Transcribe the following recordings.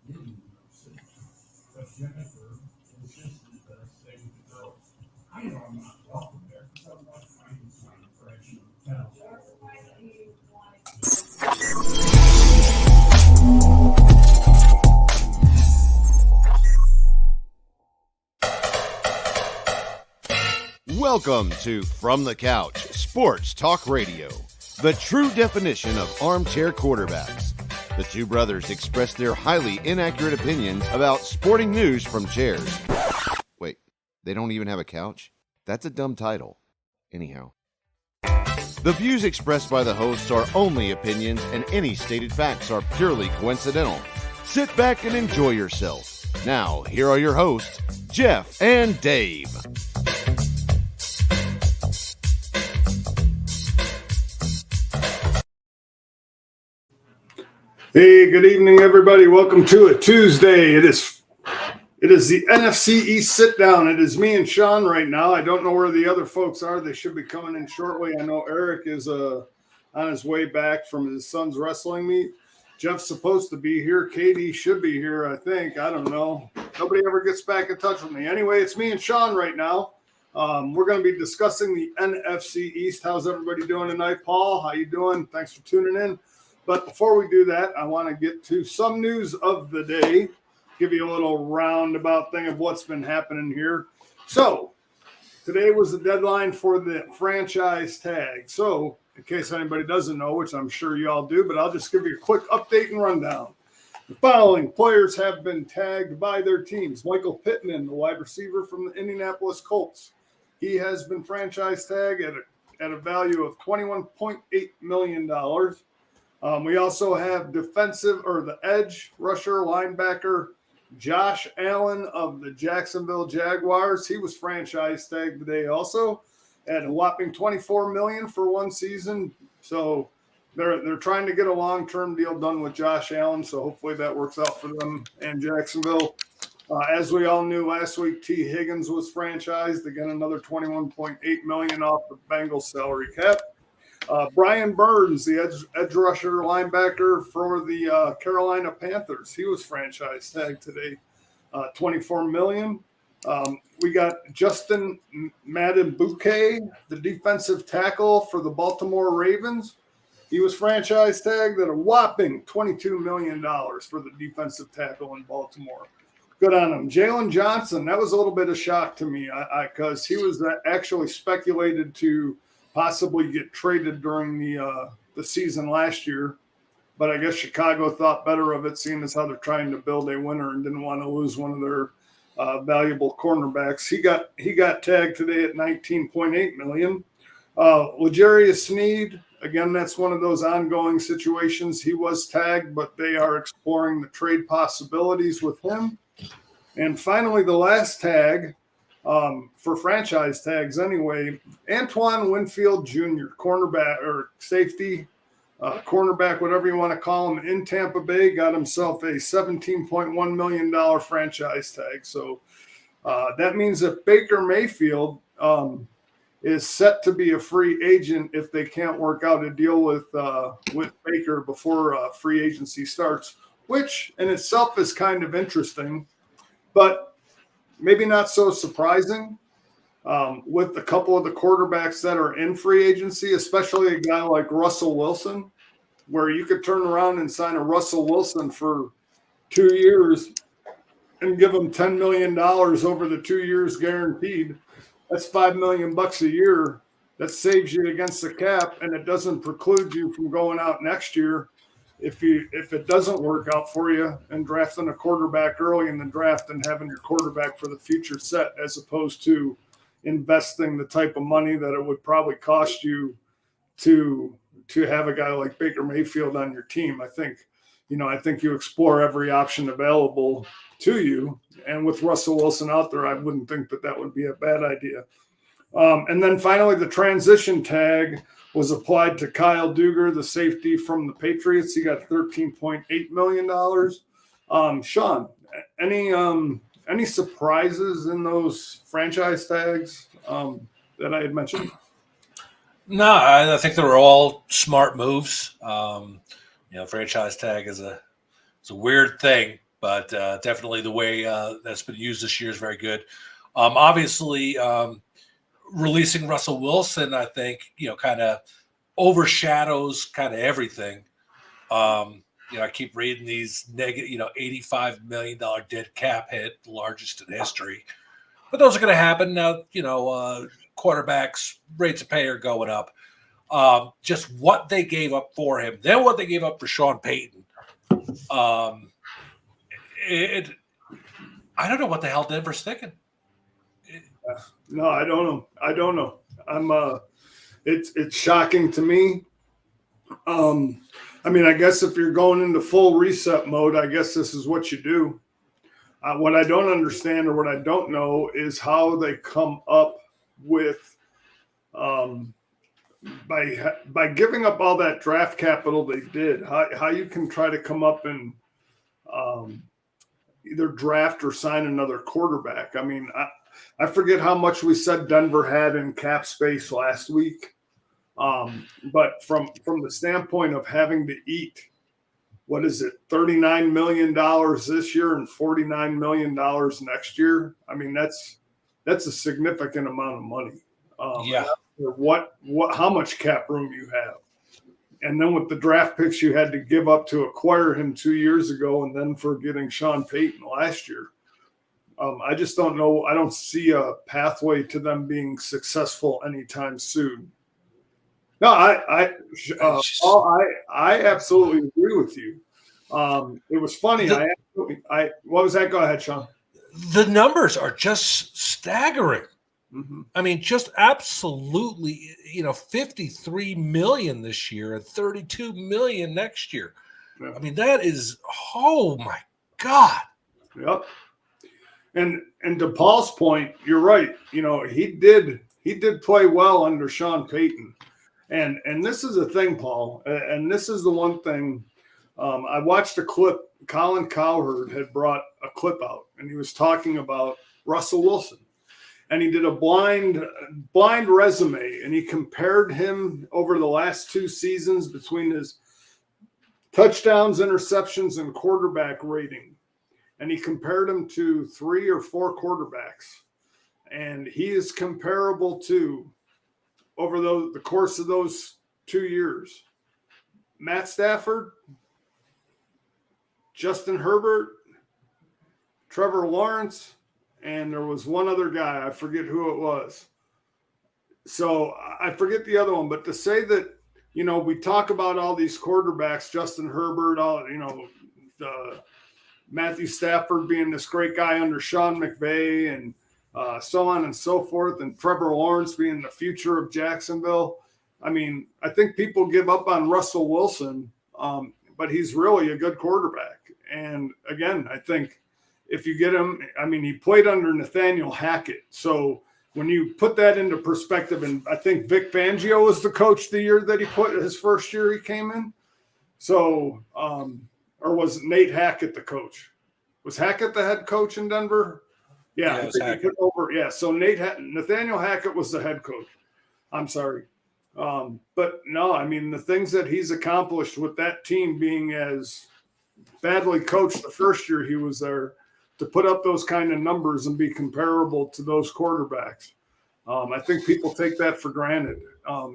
But Jennifer is just the best thing to go. I know I'm not welcome there because I'm not finding some fresh towels. Welcome to From the Couch Sports Talk Radio, the true definition of armchair quarterbacks. The two brothers express their highly inaccurate opinions about sporting news from chairs. Wait, they don't even have a couch? That's a dumb title. Anyhow. The views expressed by the hosts are only opinions, and any stated facts are purely coincidental. Sit back and enjoy yourself. Now, here are your hosts, Jeff and Dave. Hey, good evening, everybody. Welcome to a Tuesday. It is the NFC East sit down. It is me and Sean right now. I don't know where the other folks are. They should be coming in shortly. I know Eric is on his way back from his son's wrestling meet. Jeff's supposed to be here. Katie should be here, I think. I don't know. Nobody ever gets back in touch with me. Anyway, it's me and Sean right now. We're going to be discussing the NFC East. How's everybody doing tonight? Paul, how you doing? Thanks for tuning in. But before we do that, I want to get to some news of the day, give you a little roundabout thing of what's been happening here. So today was the deadline for the franchise tag. So in case anybody doesn't know, which I'm sure you all do, but I'll just give you a quick update and rundown. The following players have been tagged by their teams. Michael Pittman, the wide receiver from the Indianapolis Colts. He has been franchise tagged at a value of $21.8 million. We also have the edge rusher linebacker Josh Allen of the Jacksonville Jaguars. He was franchise tagged today also at a whopping $24 million for one season. So they're trying to get a long-term deal done with Josh Allen. So hopefully that works out for them and Jacksonville. As we all knew last week, T. Higgins was franchised. Again, another $21.8 million off the Bengals salary cap. Brian Burns, the edge rusher linebacker for the Carolina Panthers, he was franchise tagged today, $24 million. We got Justin Madubuike, the defensive tackle for the Baltimore Ravens. He was franchise tagged at a whopping $22 million for the defensive tackle in Baltimore. Good on him. Jalen Johnson, that was a little bit of shock to me because he was actually speculated to possibly get traded during the season last year. But I guess Chicago thought better of it, seeing as how they're trying to build a winner and didn't want to lose one of their valuable cornerbacks. He got tagged today at $19.8 million. L'Jarius Sneed, again, that's one of those ongoing situations. He was tagged, but they are exploring the trade possibilities with him. And finally, the last tag, for franchise tags anyway, Antoine Winfield Jr., cornerback or safety, cornerback, whatever you want to call him, in Tampa Bay, got himself a $17.1 million franchise tag. So that means that Baker Mayfield is set to be a free agent if they can't work out a deal with Baker before free agency starts, which in itself is kind of interesting, but maybe not so surprising with a couple of the quarterbacks that are in free agency, especially a guy like Russell Wilson, where you could turn around and sign a Russell Wilson for 2 years and give him $10 million over the 2 years guaranteed. That's $5 million a year. That saves you against the cap, and it doesn't preclude you from going out next year if it doesn't work out for you and drafting a quarterback early in the draft and having your quarterback for the future set, as opposed to investing the type of money that it would probably cost you to have a guy like Baker Mayfield on your team. I think you explore every option available to you. And with Russell Wilson out there, I wouldn't think that would be a bad idea. And then finally, the transition tag was applied to Kyle Duggar, the safety from the Patriots. He got $13.8 million. Sean, any surprises in those franchise tags that I had mentioned? No, I think they were all smart moves. Franchise tag is a weird thing. but definitely the way that's been used this year is very good. Obviously, releasing Russell Wilson, I think, kind of overshadows kind of everything. I keep reading these negative, $85 million dead cap hit, the largest in history. But those are going to happen now. Quarterbacks rates of pay are going up. Just what they gave up for him, then what they gave up for Sean Payton. I don't know what the hell Denver's thinking. No, I don't know. It's shocking to me. I guess if you're going into full reset mode, I guess this is what you do. What I don't understand or what I don't know is how they come up with by giving up all that draft capital they did, how you can try to come up and either draft or sign another quarterback. I forget how much we said Denver had in cap space last week. But from the standpoint of having to eat, what is it, $39 million this year and $49 million next year? That's a significant amount of money. How much cap room you have. And then with the draft picks you had to give up to acquire him 2 years ago, and then for getting Sean Payton last year. I just don't know. I don't see a pathway to them being successful anytime soon. No, I absolutely agree with you. It was funny. What was that? Go ahead, Sean. The numbers are just staggering. Mm-hmm. Just absolutely, 53 million this year and 32 million next year. Yeah. That is, oh my God. Yep. And to Paul's point, you're right. He did play well under Sean Payton. And this is a thing, Paul, and this is the one thing. I watched a clip. Colin Cowherd had brought a clip out, and he was talking about Russell Wilson. And he did a blind resume, and he compared him over the last 2 seasons between his touchdowns, interceptions, and quarterback rating. And he compared him to 3 or 4 quarterbacks. And he is comparable to, over the course of those 2 years, Matt Stafford, Justin Herbert, Trevor Lawrence, and there was one other guy. I forget who it was. So I forget the other one. But to say that, we talk about all these quarterbacks, Justin Herbert, Matthew Stafford being this great guy under Sean McVay, and so on and so forth, and Trevor Lawrence being the future of Jacksonville. I think people give up on Russell Wilson, but he's really a good quarterback. And again, I think if you get him, he played under Nathaniel Hackett. So when you put that into perspective, and I think Vic Fangio was the coach the year that he put his first year he came in. So, or was Nate Hackett the coach? Was Hackett the head coach in Denver? Yeah, it was Hackett. So Nathaniel Hackett was the head coach. I'm sorry. But no, the things that he's accomplished with that team being as badly coached the first year he was there, to put up those kind of numbers and be comparable to those quarterbacks. I think people take that for granted.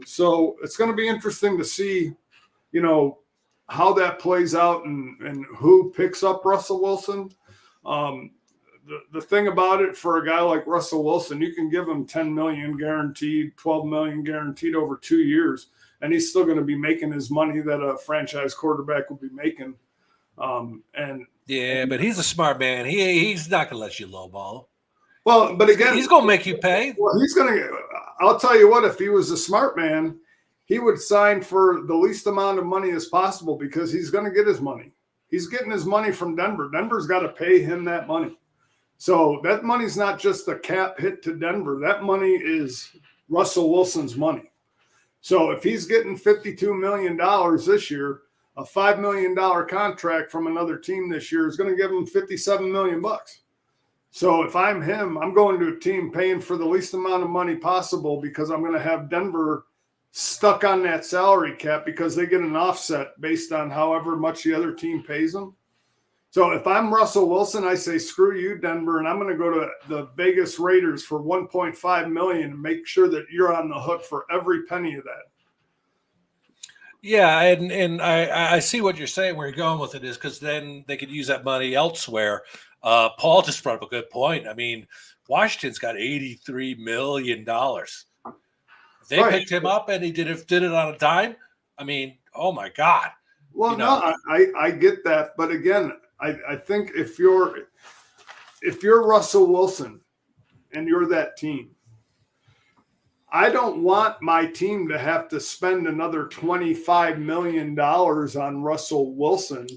So it's going to be interesting to see, how that plays out and who picks up Russell Wilson. The thing about it, for a guy like Russell Wilson, you can give him $10 million guaranteed, $12 million guaranteed over 2 years, and he's still going to be making his money that a franchise quarterback will be making. But he's a smart man. He's not going to let you lowball. Well, but again, he's going to make you pay. Well, he's going to. I'll tell you what. If he was a smart man, he would sign for the least amount of money as possible, because he's going to get his money. He's getting his money from Denver. Denver's got to pay him that money. So that money's not just a cap hit to Denver. That money is Russell Wilson's money. So if he's getting $52 million this year, a $5 million contract from another team this year is going to give him $57 million. So if I'm him, I'm going to a team paying for the least amount of money possible, because I'm going to have Denver stuck on that salary cap because they get an offset based on however much the other team pays them. So if I'm Russell Wilson, I say, screw you, Denver, and I'm going to go to the Vegas Raiders for $1.5 million and make sure that you're on the hook for every penny of that. Yeah, and I see what you're saying. Where you're going with it is because then they could use that money elsewhere. Paul just brought up a good point. I mean, Washington's got $83 million. If they picked him up and he did it on a dime, I mean, oh my God. Well, no, I get that, but again, I think if you're Russell Wilson and you're that team, I don't want my team to have to spend another $25 million on Russell Wilson.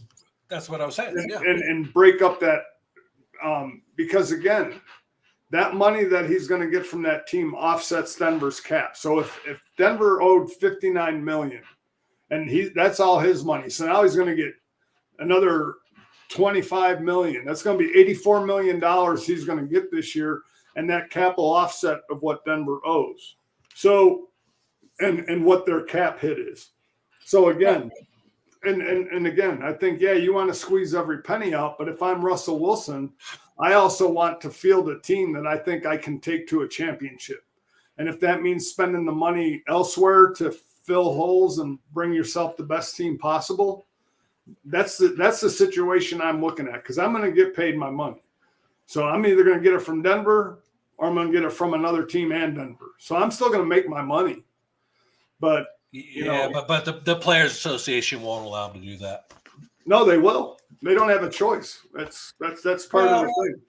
That's what I was saying. And break up that because again, that money that he's going to get from that team offsets Denver's cap. So if Denver owed $59 million and that's all his money, so now he's going to get another $25 million. That's going to be $84 million he's going to get this year, and that cap will offset of what Denver owes. So, and what their cap hit is. So again, and again, I think, yeah, you want to squeeze every penny out, but if I'm Russell Wilson, I also want to field a team that I think I can take to a championship. And if that means spending the money elsewhere to fill holes and bring yourself the best team possible, that's the situation I'm looking at, because I'm going to get paid my money. So I'm either going to get it from Denver or I'm going to get it from another team and Denver. So I'm still going to make my money. But but the Players Association won't allow them to do that. No, they will. They don't have a choice. That's part of the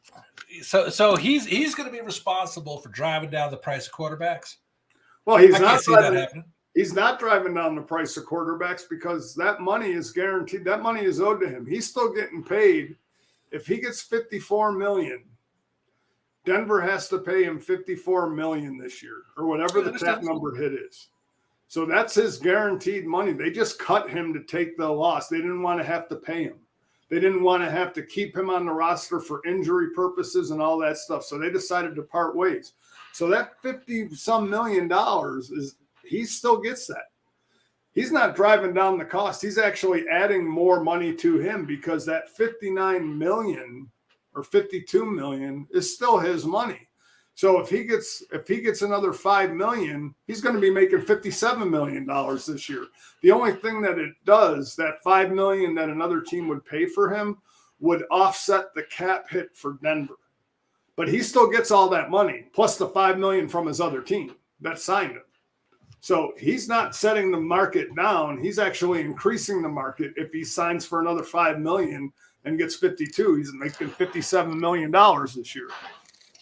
thing. So he's going to be responsible for driving down the price of quarterbacks. Well, I can't see that happening. He's not driving down the price of quarterbacks because that money is guaranteed. That money is owed to him. He's still getting paid. If he gets $54 million, Denver has to pay him $54 million this year or whatever the cap number hit is. So that's his guaranteed money. They just cut him to take the loss. They didn't want to have to pay him. They didn't want to have to keep him on the roster for injury purposes and all that stuff. So they decided to part ways. So that $50-some million he still gets that. He's not driving down the cost. He's actually adding more money to him because that $59 million or $52 million is still his money. So if he gets another $5 million, he's going to be making $57 million this year. The only thing that it does, that $5 million that another team would pay for him would offset the cap hit for Denver. But he still gets all that money, plus the $5 million from his other team that signed him. So he's not setting the market down. He's actually increasing the market. If he signs for another $5 million and gets 52, he's making $57 million this year.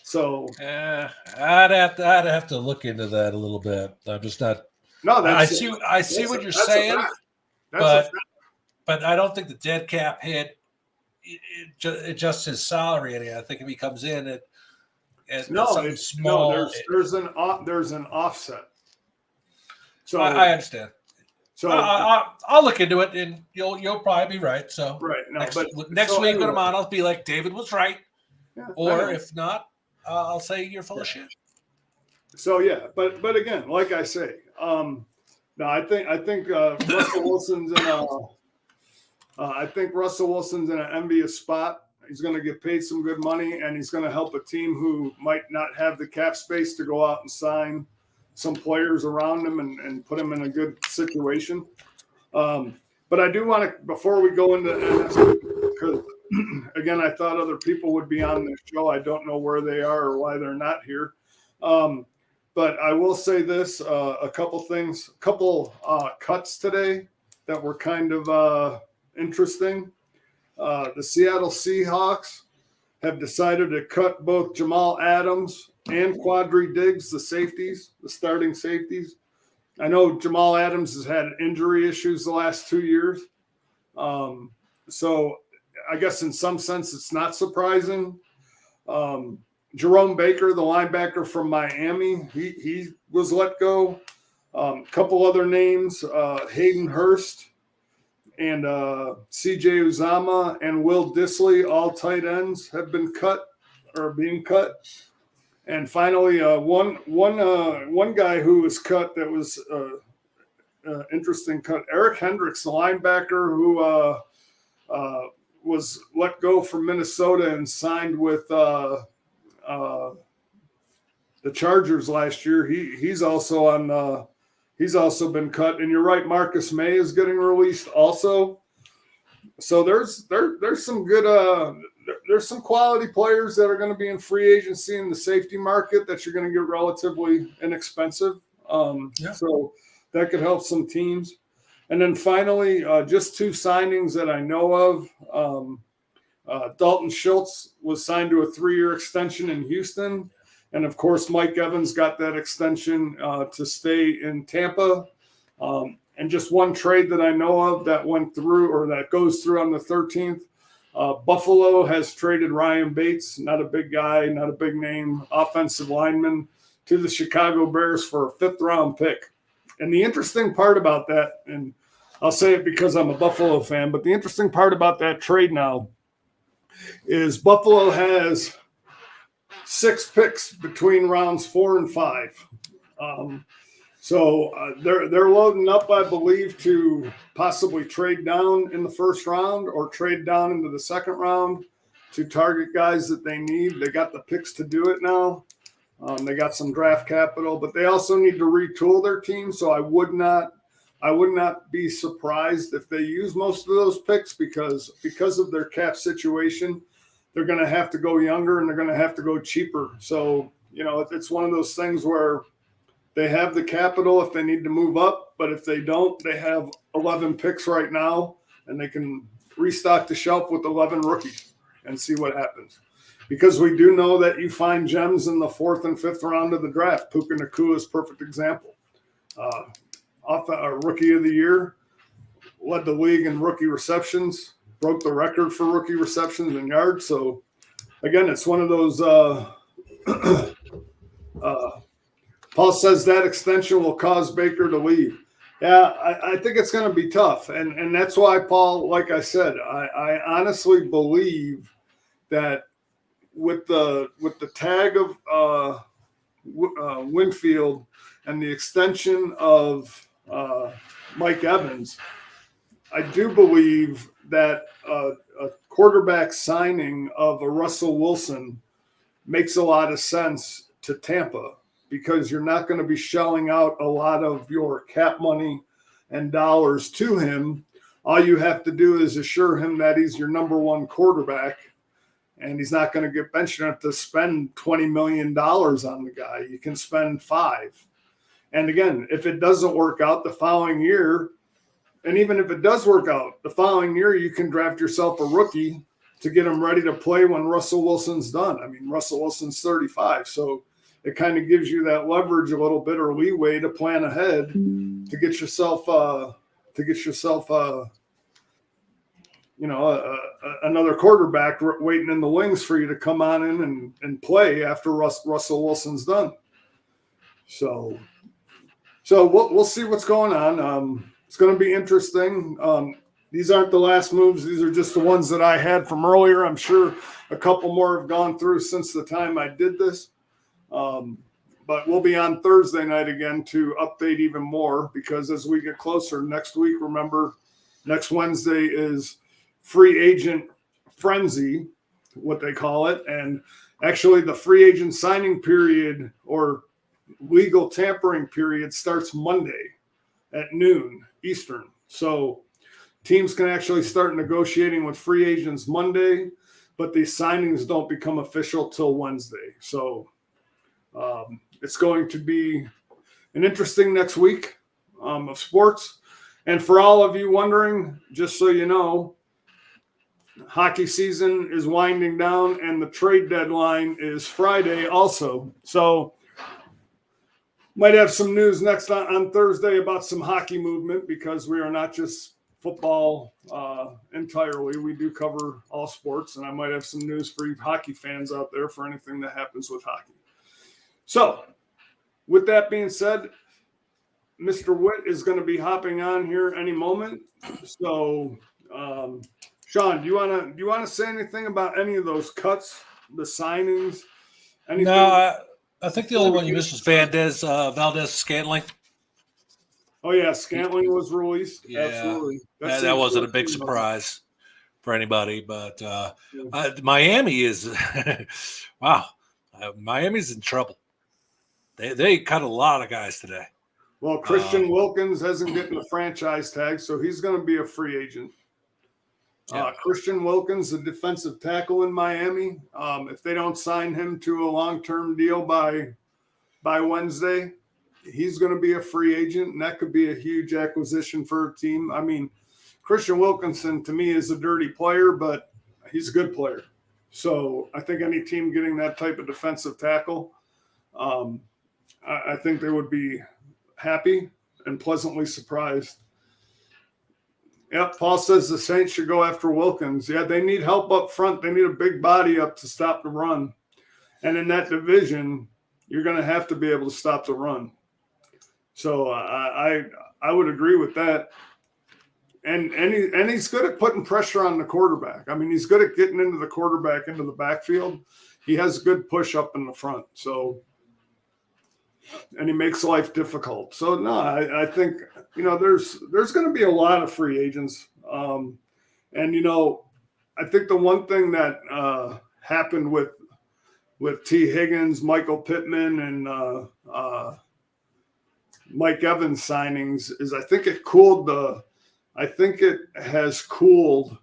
So I'd have to look into that a little bit. I'm just not. No, I see what you're saying, but I don't think the dead cap hit adjusts his salary any. I think if he comes in at something small, there's an offset. So I understand. So I'll look into it, and you'll probably be right. So next week when I'm on, I'll be like, David was right, or if not, I'll say you're full of shit. So yeah, but again, like I say, no, I think Russell Wilson's in an envious spot. He's going to get paid some good money, and he's going to help a team who might not have the cap space to go out and sign some players around him and put him in a good situation. But I do want to, before we go into NFC, because again, I thought other people would be on this show. I don't know where they are or why they're not here. But I will say this, a couple cuts today that were kind of interesting. The Seattle Seahawks have decided to cut both Jamal Adams and Quadri Diggs, the starting safeties. I know Jamal Adams has had injury issues the last 2 years. So I guess in some sense it's not surprising. Jerome Baker, the linebacker from Miami, he was let go. A couple other names, Hayden Hurst and C.J. Uzama and Will Dissly, all tight ends, have been cut or being cut. And finally, one guy who was cut that was interesting cut, Eric Hendricks, the linebacker who was let go from Minnesota and signed with the Chargers last year. He's also been cut. And you're right, Marcus May is getting released also. So there's some good there's some quality players that are going to be in free agency in the safety market that you're going to get relatively inexpensive. So that could help some teams. And then finally, just two signings that I know of. Dalton Schultz was signed to a 3-year extension in Houston. And, of course, Mike Evans got that extension to stay in Tampa. And just one trade that I know of that went through or that goes through on the 13th. Buffalo has traded Ryan Bates, not a big guy, not a big name, offensive lineman, to the Chicago Bears for a 5th-round pick. And the interesting part about that, and I'll say it because I'm a Buffalo fan, but the interesting part about that trade now is Buffalo has 6 picks between rounds 4 and 5. So they're loading up, I believe, to possibly trade down in the first round or trade down into the second round to target guys that they need. They got the picks to do it now. They got some draft capital, but they also need to retool their team. So I would not be surprised if they use most of those picks because of their cap situation. They're going to have to go younger and they're going to have to go cheaper. So, it's one of those things where they have the capital if they need to move up, but if they don't, they have 11 picks right now and they can restock the shelf with 11 rookies and see what happens. Because we do know that you find gems in the 4th and 5th round of the draft. Puka Nacua is a perfect example. Rookie of the year, led the league in rookie receptions, broke the record for rookie receptions and yards. So, again, it's one of those Paul says that extension will cause Baker to leave. Yeah, I think it's going to be tough. And that's why, Paul, like I said, I honestly believe that with the tag of Winfield and the extension of Mike Evans, I do believe that a quarterback signing of a Russell Wilson makes a lot of sense to Tampa because you're not going to be shelling out a lot of your cap money and dollars to him. All you have to do is assure him that he's your number one quarterback and he's not going to get benched. You don't have to spend $20 million on the guy. You can spend $5 million. And again, if it doesn't work out the following year, and even if it does work out the following year, you can draft yourself a rookie to get him ready to play when Russell Wilson's done. I mean, Russell Wilson's 35. So it kind of gives you that leverage a little bit or leeway to plan ahead to get yourself another quarterback waiting in the wings for you to come on in and play after Russell Wilson's done. So we'll see what's going on. It's going to be interesting. These aren't the last moves. These are just the ones that I had from earlier. I'm sure a couple more have gone through since the time I did this. But we'll be on Thursday night again to update even more because as we get closer next week, remember, next Wednesday is free agent frenzy, what they call it. And actually the free agent signing period or legal tampering period starts Monday at noon Eastern. So teams can actually start negotiating with free agents Monday, but the signings don't become official till Wednesday. So it's going to be an interesting next week of sports. And for all of you wondering, just so you know, hockey season is winding down and the trade deadline is Friday also. So might have some news next on Thursday about some hockey movement because we are not just football entirely. We do cover all sports, and I might have some news for you hockey fans out there for anything that happens with hockey. So with that being said, Mr. Witt is going to be hopping on here any moment. So, Sean, do you want to say anything about any of those cuts, the signings? Anything? No, I think the only one you missed was Valdez Scantling. Oh yeah, Scantling was released. Yeah. Absolutely. That wasn't a big surprise for anybody. But Miami is wow. Miami's in trouble. They cut a lot of guys today. Well, Christian Wilkins hasn't gotten a franchise tag, so he's going to be a free agent. Yeah. Christian Wilkins, the defensive tackle in Miami, if they don't sign him to a long-term deal by Wednesday, he's going to be a free agent, and that could be a huge acquisition for a team. I mean, Christian Wilkinson, to me, is a dirty player, but he's a good player. So I think any team getting that type of defensive tackle, I think they would be happy and pleasantly surprised. Yep, Paul says the Saints should go after Wilkins. Yeah, they need help up front. They need a big body up to stop the run. And in that division, you're going to have to be able to stop the run. So I would agree with that. And he's good at putting pressure on the quarterback. I mean, he's good at getting into the quarterback, into the backfield. He has good push up in the front. So, and he makes life difficult. So no, I think, there's going to be a lot of free agents. And, I think the one thing that happened with T. Higgins, Michael Pittman, and Mike Evans signings is I think it has cooled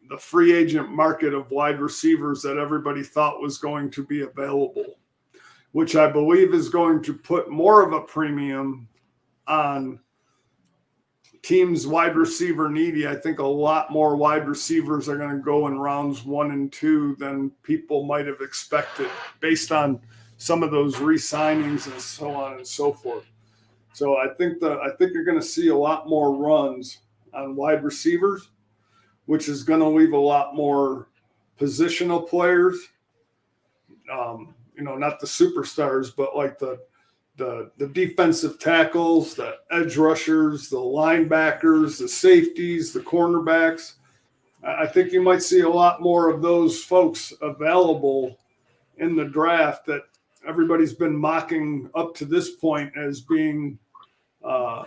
the free agent market of wide receivers that everybody thought was going to be available, which I believe is going to put more of a premium on teams wide receiver needy. I think a lot more wide receivers are going to go in rounds 1 and 2 than people might have expected based on some of those re-signings and so on and so forth. So I think you're going to see a lot more runs on wide receivers, which is going to leave a lot more positional players. Not the superstars, but like the defensive tackles, the edge rushers, the linebackers, the safeties, the cornerbacks. I think you might see a lot more of those folks available in the draft that everybody's been mocking up to this point as being a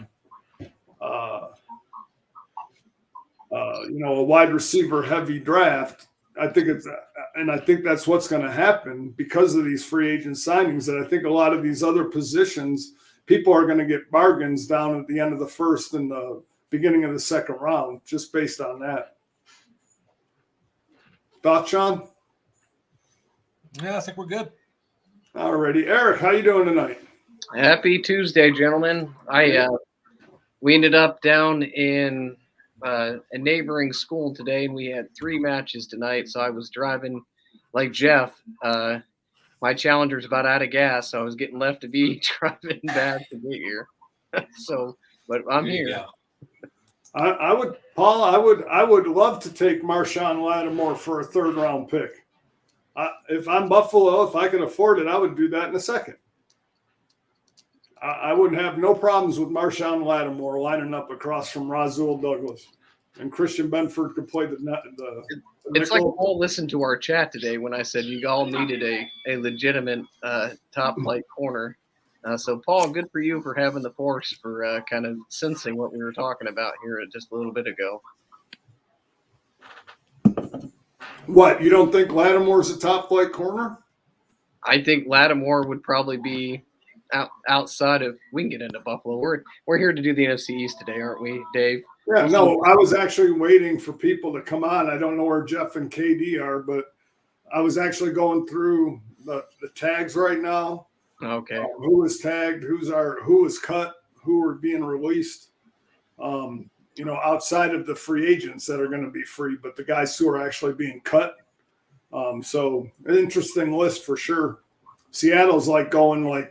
wide receiver heavy draft. I think that's what's going to happen because of these free agent signings. That I think a lot of these other positions, people are going to get bargains down at the end of the first and the beginning of the second round, just based on that. Thoughts, Sean? Yeah, I think we're good. Alrighty, Eric, how you doing tonight? Happy Tuesday, gentlemen. We ended up down in a neighboring school today, and we had 3 matches tonight. So I was driving like Jeff. My Challenger's about out of gas, so I was getting left to be driving back to get here. But I'm here. Yeah. I would love to take Marshawn Lattimore for a 3rd round pick. If I'm Buffalo, if I can afford it, I would do that in a second. I wouldn't have no problems with Marshawn Lattimore lining up across from Rasul Douglas, and Christian Benford could play the It's like Paul listened to our chat today when I said you all needed a legitimate top flight corner. So Paul, good for you for having the force for kind of sensing what we were talking about here just a little bit ago. What, you don't think Lattimore's a top flight corner? I think Lattimore would probably be outside of. We can get into Buffalo. We're here to do the NFC East today, aren't we, Dave? Yeah, no, I was actually waiting for people to come on. I don't know where Jeff and KD are, but I was actually going through the tags right now. Okay. Who was tagged? Who was cut? Who are being released? Outside of the free agents that are going to be free, but the guys who are actually being cut. So an interesting list for sure. Seattle's going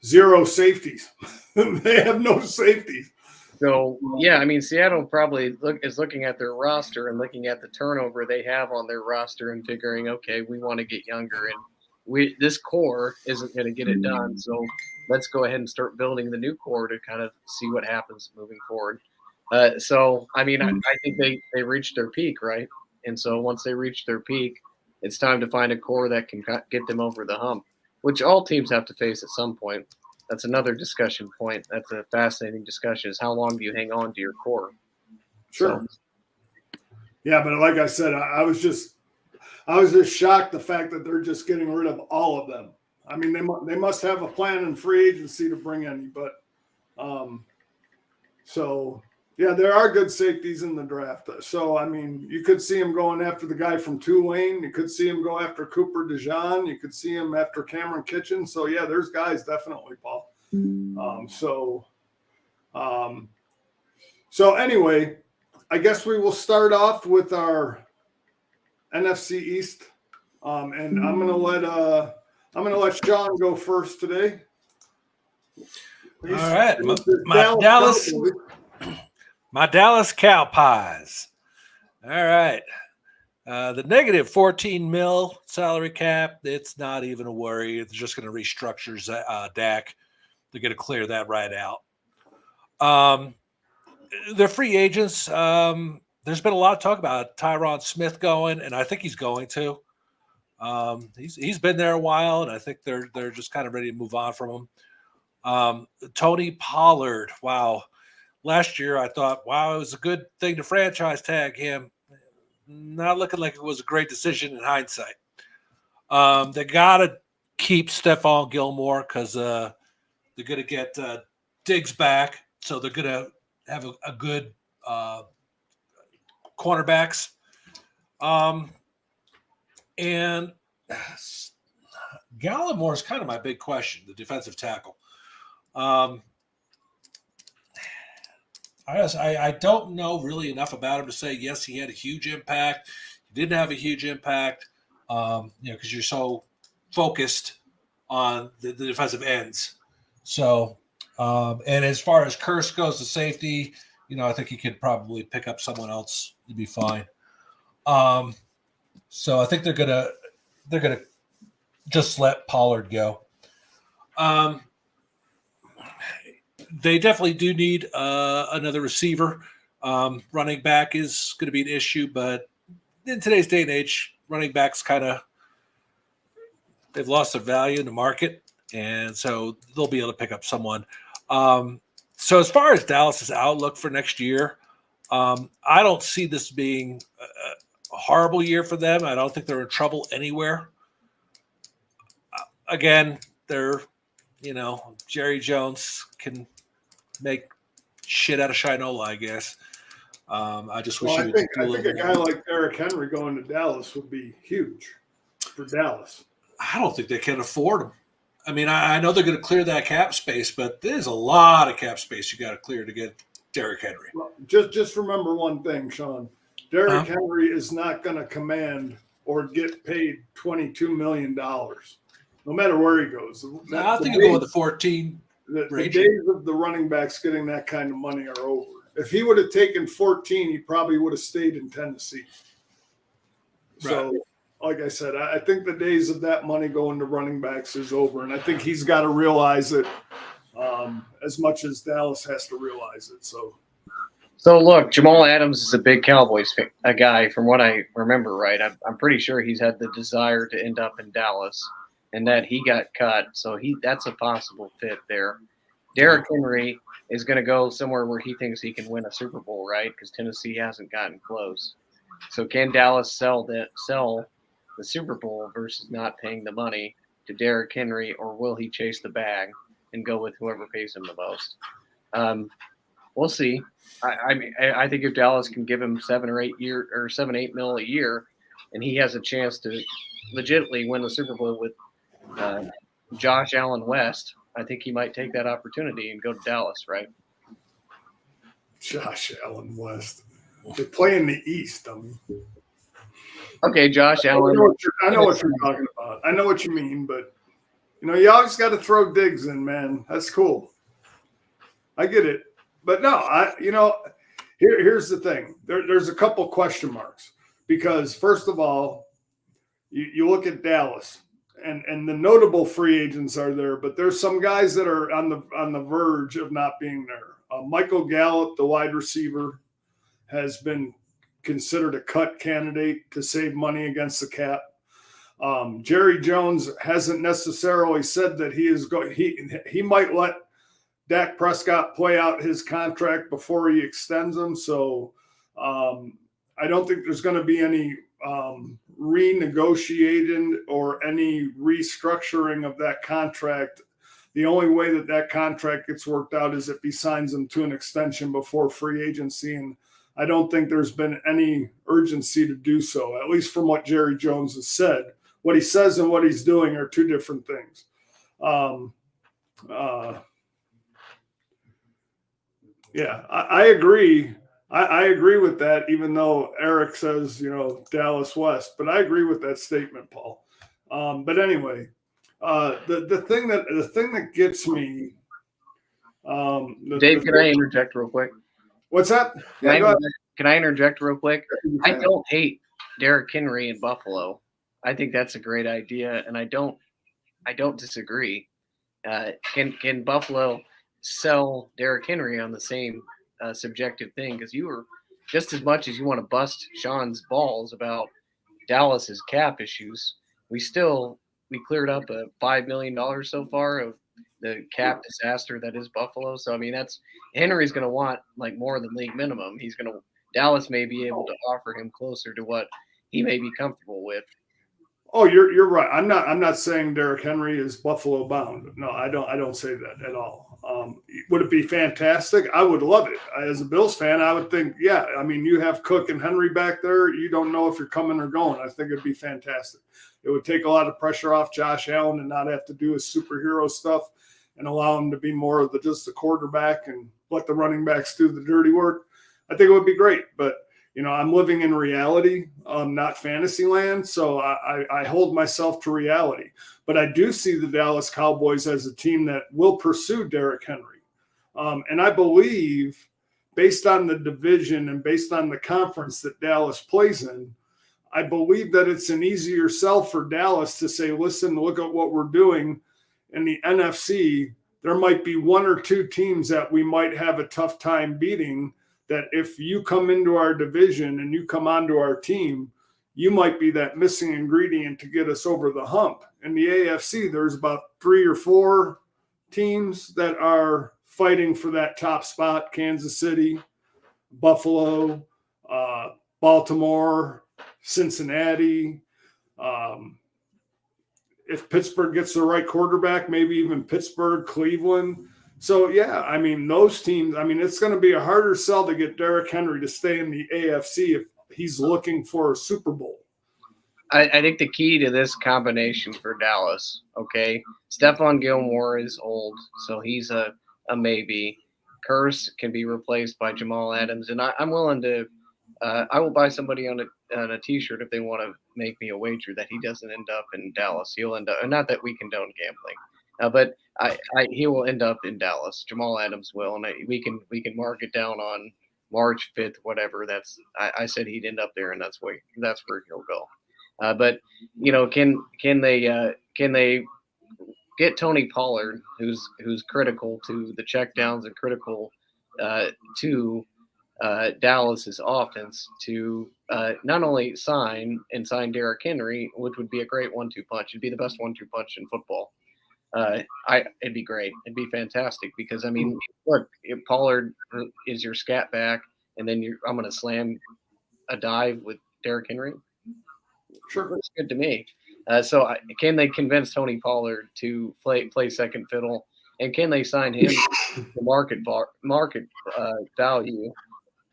0 safeties. They have no safeties. So, yeah, I mean, Seattle probably is looking at their roster and looking at the turnover they have on their roster and figuring, okay, we want to get younger, and this core isn't going to get it done. So let's go ahead and start building the new core to kind of see what happens moving forward. So, I mean, I think they reached their peak, right? And so once they reach their peak, it's time to find a core that can get them over the hump, which all teams have to face at some point. That's another discussion point. That's a fascinating discussion, is how long do you hang on to your core? Sure. So, Yeah, but like I said, I was just shocked the fact that they're just getting rid of all of them. I mean, they must have a plan in free agency to bring any, but so yeah, there are good safeties in the draft. So I mean, you could see him going after the guy from Tulane. You could see him go after Cooper DeJean. You could see him after Cameron Kitchen. So yeah, there's guys definitely, Paul. So anyway, I guess we will start off with our NFC East, and I'm gonna let Sean go first today. All right, my Dallas Cowpies. All right, the negative 14 mil salary cap. It's not even a worry. It's just going to restructure Dak. They're going to clear that right out. They're free agents. There's been a lot of talk about Tyron Smith going, and I think he's going to. He's been there a while, and I think they're just kind of ready to move on from him. Tony Pollard, wow. Last year I thought, wow, it was a good thing to franchise tag him. Not looking like it was a great decision in hindsight. They got to keep Stephon Gilmore because they're going to get Diggs back, so they're going to have a good cornerbacks. And Gallimore is kind of my big question, the defensive tackle. I don't know really enough about him to say, yes, he had a huge impact. He didn't have a huge impact, because you're so focused on the defensive ends. So, and as far as Curse goes to safety, I think he could probably pick up someone else to be fine. So I think they're gonna just let Pollard go. They definitely do need another receiver. Running back is going to be an issue, but in today's day and age, running backs they've lost their value in the market, and so they'll be able to pick up someone. So as far as Dallas's outlook for next year, I don't see this being a horrible year for them. I don't think they're in trouble anywhere. Again, they're, Jerry Jones can make shit out of Shinola, I guess. I just wish I think a guy like Derrick Henry going to Dallas would be huge for Dallas. I don't think they can afford him. I mean, I know they're going to clear that cap space, but there's a lot of cap space you got to clear to get Derrick Henry. Well, just remember one thing, Sean. Derrick Henry is not going to command or get paid $22 million, no matter where he goes. I think he'll go with the 14. The days of the running backs getting that kind of money are over. If he would have taken 14, he probably would have stayed in Tennessee. Right. So, like I said, I think the days of that money going to running backs is over, and I think he's got to realize it as much as Dallas has to realize it. So look, Jamal Adams is a big Cowboys a guy, from what I remember, right? I'm pretty sure he's had the desire to end up in Dallas, and that he got cut. So that's a possible fit there. Derrick Henry is going to go somewhere where he thinks he can win a Super Bowl, right? Because Tennessee hasn't gotten close. So can Dallas sell the Super Bowl versus not paying the money to Derrick Henry, or will he chase the bag and go with whoever pays him the most? We'll see. I think if Dallas can give him 7 or 8 mil a year, and he has a chance to legitimately win the Super Bowl with Josh Allen West, I think he might take that opportunity and go to Dallas, right? Josh Allen West. They play in the East. Okay, Josh Allen. I know what you're talking about. I know what you mean, but you always got to throw Diggs in, man. That's cool. I get it. But no, here's the thing. There's a couple question marks, because first of all, you look at Dallas, and the notable free agents are there, but there's some guys that are on the verge of not being there. Michael Gallup, the wide receiver, has been considered a cut candidate to save money against the cap. Jerry Jones hasn't necessarily said that he is going. He might let Dak Prescott play out his contract before he extends him. So I don't think there's going to be any renegotiating or any restructuring of that contract. The only way that contract gets worked out is if he signs them to an extension before free agency. And I don't think there's been any urgency to do so, at least from what Jerry Jones has said. What he says and what he's doing are two different things. Yeah, I agree. I agree with that, even though Eric says, Dallas West, but I agree with that statement, Paul. But anyway, the thing that gets me, Dave, can I interject real quick? What's that? Can I interject real quick? I don't hate Derrick Henry in Buffalo. I think that's a great idea, and I don't disagree. Can Buffalo sell Derrick Henry on the same subjective thing? Because you were just as much as you want to bust Sean's balls about Dallas's cap issues. We cleared up a $5 million so far of the cap disaster that is Buffalo. So I mean, Henry's going to want like more than league minimum. Dallas may be able to offer him closer to what he may be comfortable with. Oh, you're right. I'm not saying Derrick Henry is Buffalo bound. No, I don't say that at all. Would it be fantastic? I would love it. As a Bills fan, I would think, yeah. I mean, you have Cook and Henry back there. You don't know if you're coming or going. I think it'd be fantastic. It would take a lot of pressure off Josh Allen and not have to do his superhero stuff and allow him to be more of just the quarterback and let the running backs do the dirty work. I think it would be great, but I'm living in reality, not fantasy land. So I hold myself to reality. But I do see the Dallas Cowboys as a team that will pursue Derrick Henry. And I believe, based on the division and based on the conference that Dallas plays in, I believe that it's an easier sell for Dallas to say, listen, look at what we're doing in the NFC. There might be one or two teams that we might have a tough time beating, that if you come into our division and you come onto our team, you might be that missing ingredient to get us over the hump. In the AFC, there's about 3 or 4 teams that are fighting for that top spot: Kansas City, Buffalo, Baltimore, Cincinnati. If Pittsburgh gets the right quarterback, maybe even Pittsburgh, Cleveland. So, yeah, I mean, those teams, it's going to be a harder sell to get Derrick Henry to stay in the AFC if he's looking for a Super Bowl. I think the key to this combination for Dallas, okay, Stephon Gilmore is old, so he's a maybe. Curse can be replaced by Jamal Adams, and I'm willing to I will buy somebody on a T-shirt if they want to make me a wager that he doesn't end up in Dallas. He'll end up, not that we condone gambling. But he will end up in Dallas. Jamal Adams will, and we can mark it down on March 5th, whatever. I said he'd end up there, and that's where he'll go. But can they get Tony Pollard, who's critical to the checkdowns and critical to Dallas's offense, to not only sign Derrick Henry, which would be a great 1-2 punch. It'd be the best 1-2 punch in football. It'd be great. It'd be fantastic because look, if Pollard is your scat back, and then I'm going to slam a dive with Derrick Henry. Sure, looks good to me. So can they convince Tony Pollard to play second fiddle, and can they sign him to market value?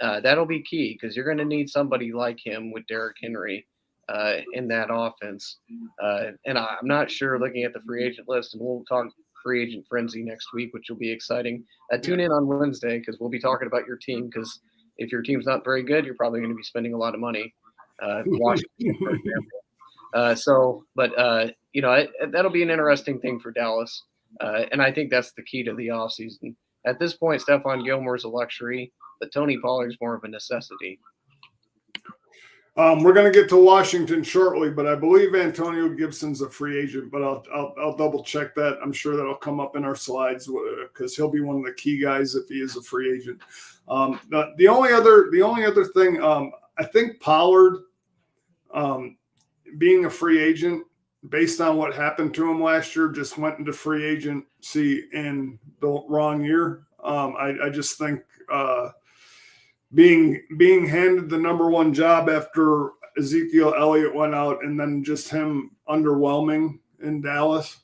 That'll be key because you're going to need somebody like him with Derrick Henry in that offense. And I'm not sure, looking at the free agent list, and we'll talk free agent frenzy next week, which will be exciting. Tune in on Wednesday because we'll be talking about your team, because if your team's not very good, you're probably going to be spending a lot of money. Washington, for example. That'll be an interesting thing for Dallas. And I think that's the key to the offseason. At this point, Stephon Gilmore's a luxury, but Tony Pollard's more of a necessity. We're going to get to Washington shortly, but I believe Antonio Gibson's a free agent, but I'll double check that. I'm sure that'll come up in our slides because he'll be one of the key guys if he is a free agent. The only other thing, I think Pollard, being a free agent, based on what happened to him last year, just went into free agency in the wrong year. I just think being handed the number one job after Ezekiel Elliott went out, and then just him underwhelming in Dallas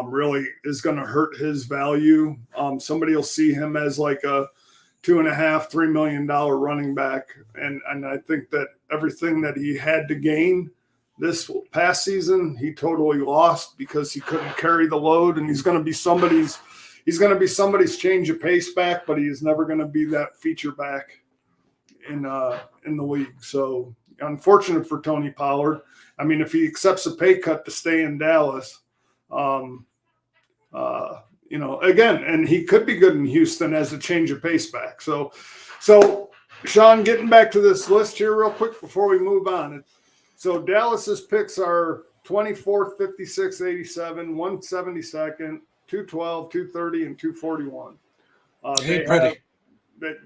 really is going to hurt his value. Somebody will see him as like a $2.5–3 million running back, and I think that everything that he had to gain this past season, he totally lost because he couldn't carry the load, and he's going to be somebody's change of pace back, but he is never going to be that feature back in the league. So unfortunate for Tony Pollard. I mean, if he accepts a pay cut to stay in Dallas, again, and he could be good in Houston as a change of pace back. So Sean, getting back to this list here real quick before we move on. So Dallas's picks are 24, 56, 87, 172nd, 212, 230, and 241.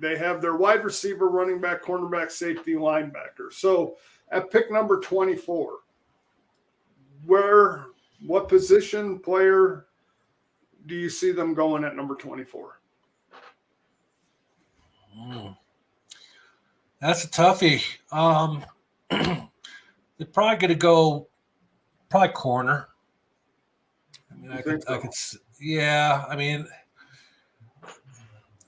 They have their wide receiver, running back, cornerback, safety, linebacker. So at pick number 24, what position player do you see them going at number 24? That's a toughie. They're probably going to go corner. I mean, I could, yeah. I mean,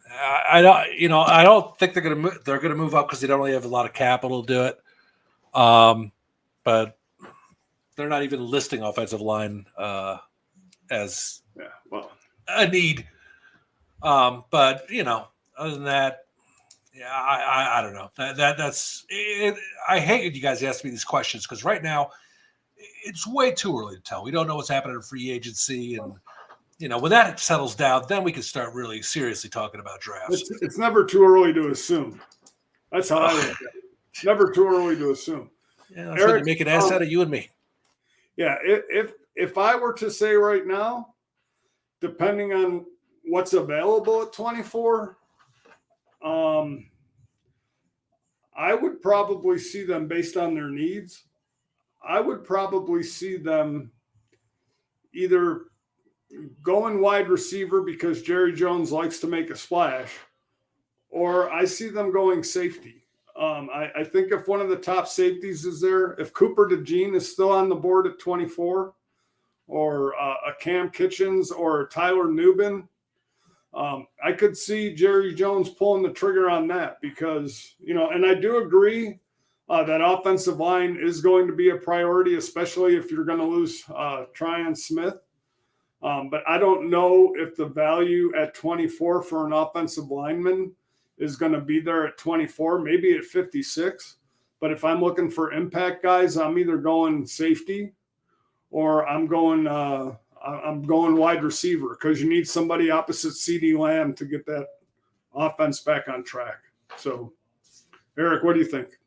I don't think they're going to move. They're going to move up because they don't really have a lot of capital to do it. But they're not even listing offensive line as a need. But other than that, yeah, I don't know. That's it. I hate when you guys ask me these questions because right now it's way too early to tell. We don't know what's happening in free agency, and when that settles down, then we can start really seriously talking about drafts. It's never too early to assume. That's how I look at it. It's never too early to assume. Yeah, that's Eric, make an ass out of you and me. Yeah, if I were to say right now, depending on what's available at 24, I would probably see them based on their needs. I would probably see them either going wide receiver because Jerry Jones likes to make a splash, or I see them going safety. I think if one of the top safeties is there, if Cooper DeJean is still on the board at 24, or a Cam Kitchens or Tyler Nubin, I could see Jerry Jones pulling the trigger on that because, and I do agree that offensive line is going to be a priority, especially if you're going to lose Tryon Smith. But I don't know if the value at 24 for an offensive lineman is going to be there at 24, maybe at 56. But if I'm looking for impact guys, I'm either going safety or I'm going wide receiver because you need somebody opposite CeeDee Lamb to get that offense back on track. So, Eric, what do you think?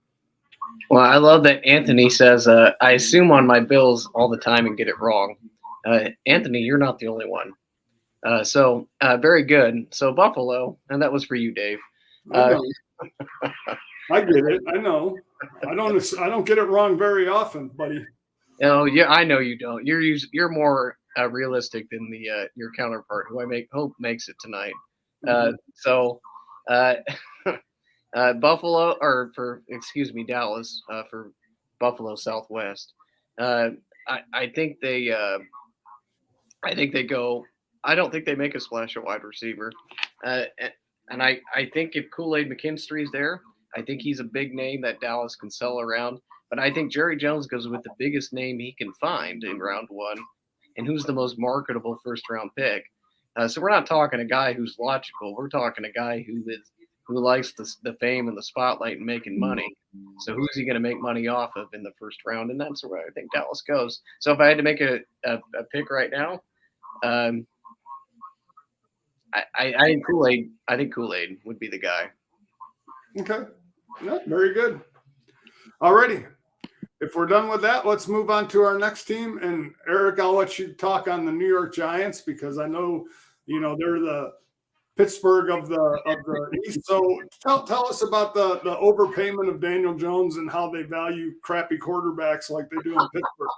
Well, I love that Anthony says, I assume on my Bills all the time and get it wrong. Anthony, you're not the only one. So very good. So Buffalo, and that was for you, Dave. I get it. I know. I don't get it wrong very often, buddy. Oh yeah, I know you don't. You're more realistic than your counterpart, who I hope makes it tonight. Buffalo, Dallas for Buffalo Southwest. I think they go. I don't think they make a splash at wide receiver, and I think if Kool-Aid McKinstry's there, I think he's a big name that Dallas can sell around. But I think Jerry Jones goes with the biggest name he can find in round one, and who's the most marketable first-round pick. So we're not talking a guy who's logical. We're talking a guy who likes the fame and the spotlight and making money. So who's he going to make money off of in the first round? And that's where I think Dallas goes. So if I had to make a pick right now, I think Kool-Aid. I think Kool-Aid would be the guy. Okay. Yeah, very good. Alrighty. If we're done with that, let's move on to our next team. And Eric, I'll let you talk on the New York Giants because I know, they're the Pittsburgh of the East. So tell us about the overpayment of Daniel Jones and how they value crappy quarterbacks like they do in Pittsburgh.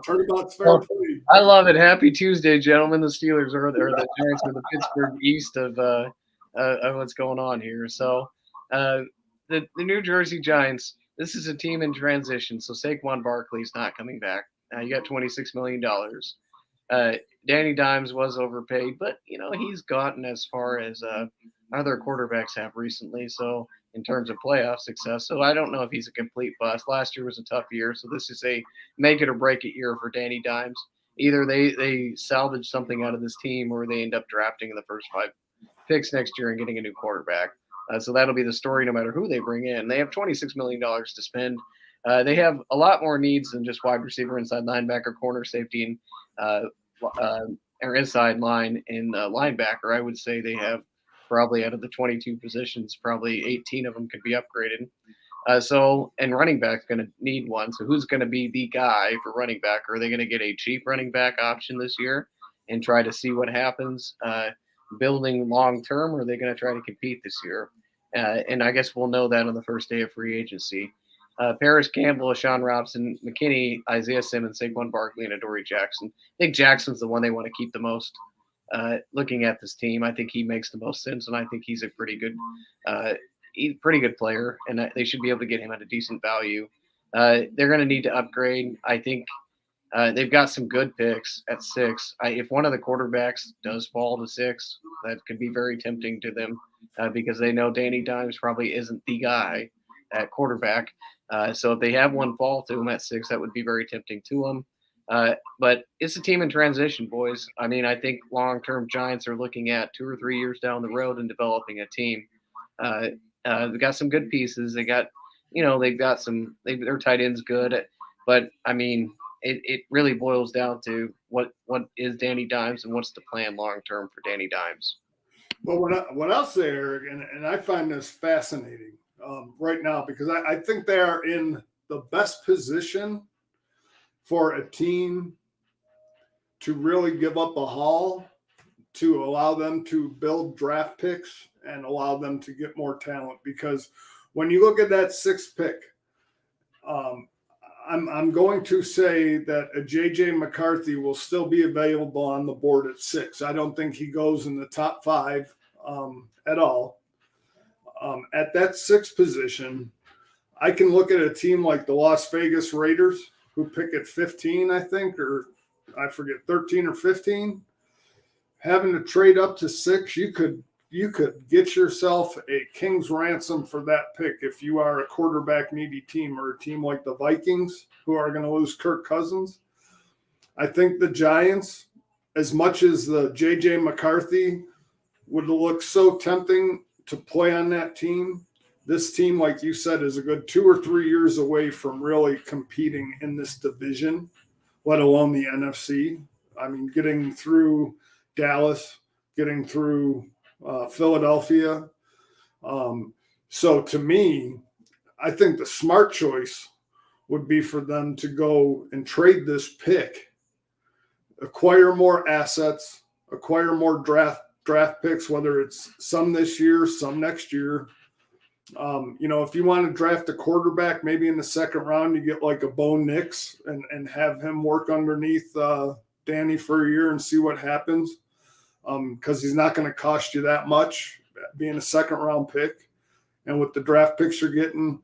Turnabout's fair play. I love it. Happy Tuesday, gentlemen. The Steelers are the Giants are the Pittsburgh East of of what's going on here. So the New Jersey Giants, this is a team in transition. So Saquon Barkley's not coming back. You got $26 million. Danny Dimes was overpaid, but he's gotten as far as other quarterbacks have recently. So in terms of playoff success, so I don't know if he's a complete bust. Last year was a tough year, so this is a make it or break it year for Danny Dimes. Either they salvage something out of this team, or they end up drafting in the first 5 picks next year and getting a new quarterback. So that'll be the story no matter who they bring in. They have $26 million to spend. They have a lot more needs than just wide receiver, inside linebacker, corner, safety, and or inside line and linebacker. I would say they have probably out of the 22 positions, probably 18 of them could be upgraded. And running back's going to need one. So who's going to be the guy for running back? Are they going to get a cheap running back option this year and try to see what happens building long term, or are they going to try to compete this year? And I guess we'll know that on the first day of free agency. Paris Campbell, Sean Robson, McKinney, Isaiah Simmons, Saquon Barkley, and Adoree Jackson. I think Jackson's the one they want to keep the most. Looking at this team, I think he makes the most sense, and I think he's a pretty good player, and they should be able to get him at a decent value. They're going to need to upgrade. I think they've got some good picks at 6. If one of the quarterbacks does fall to 6, that could be very tempting to them because they know Danny Dimes probably isn't the guy at quarterback. So if they have one fall to him at 6, that would be very tempting to them. But it's a team in transition, boys. I mean, I think long-term Giants are looking at 2 or 3 years down the road and developing a team. They've got some good pieces. They got, they've got their tight end's good. But, I mean, it really boils down to what is Danny Dimes and what's the plan long-term for Danny Dimes. Well, what I'll say, Eric, and I find this fascinating right now because I think they are in the best position for a team to really give up a haul to allow them to build draft picks and allow them to get more talent. Because when you look at that 6th pick, I'm going to say that a J.J. McCarthy will still be available on the board at 6. I don't think he goes in the top 5 at all. At that 6th position, I can look at a team like the Las Vegas Raiders, who pick at 15, I think, or I forget, 13 or 15. Having to trade up to 6, you could get yourself a king's ransom for that pick if you are a quarterback needy team, or a team like the Vikings who are going to lose Kirk Cousins. I think the Giants, as much as the J.J. McCarthy would look so tempting to play on that team, this team, like you said, is a good 2 or 3 years away from really competing in this division, let alone the NFC. I mean, getting through Dallas, getting through Philadelphia. So to me, I think the smart choice would be for them to go and trade this pick, acquire more assets, acquire more draft picks, whether it's some this year, some next year. If you want to draft a quarterback, maybe in the 2nd round, you get like a Bo Nix and have him work underneath Danny for a year and see what happens. Because he's not going to cost you that much, being a 2nd round pick. And with the draft picks you're getting,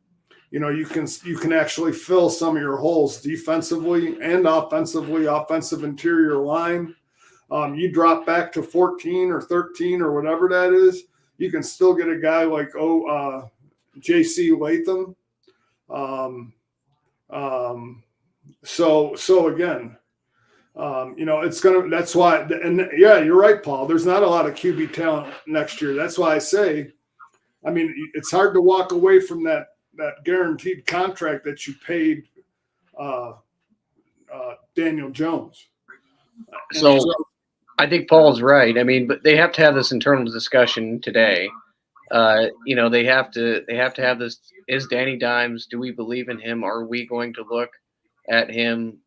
you can actually fill some of your holes defensively and offensively, offensive interior line. You drop back to 14 or 13 or whatever that is, you can still get a guy like J.C. Latham. So again, it's gonna. That's why. And yeah, you're right, Paul. There's not a lot of QB talent next year. That's why I say, I mean, it's hard to walk away from that guaranteed contract that you paid Daniel Jones. So I think Paul's right. I mean, but they have to have this internal discussion today. They have to have this. Is Danny Dimes, do we believe in him? Are we going to look at him,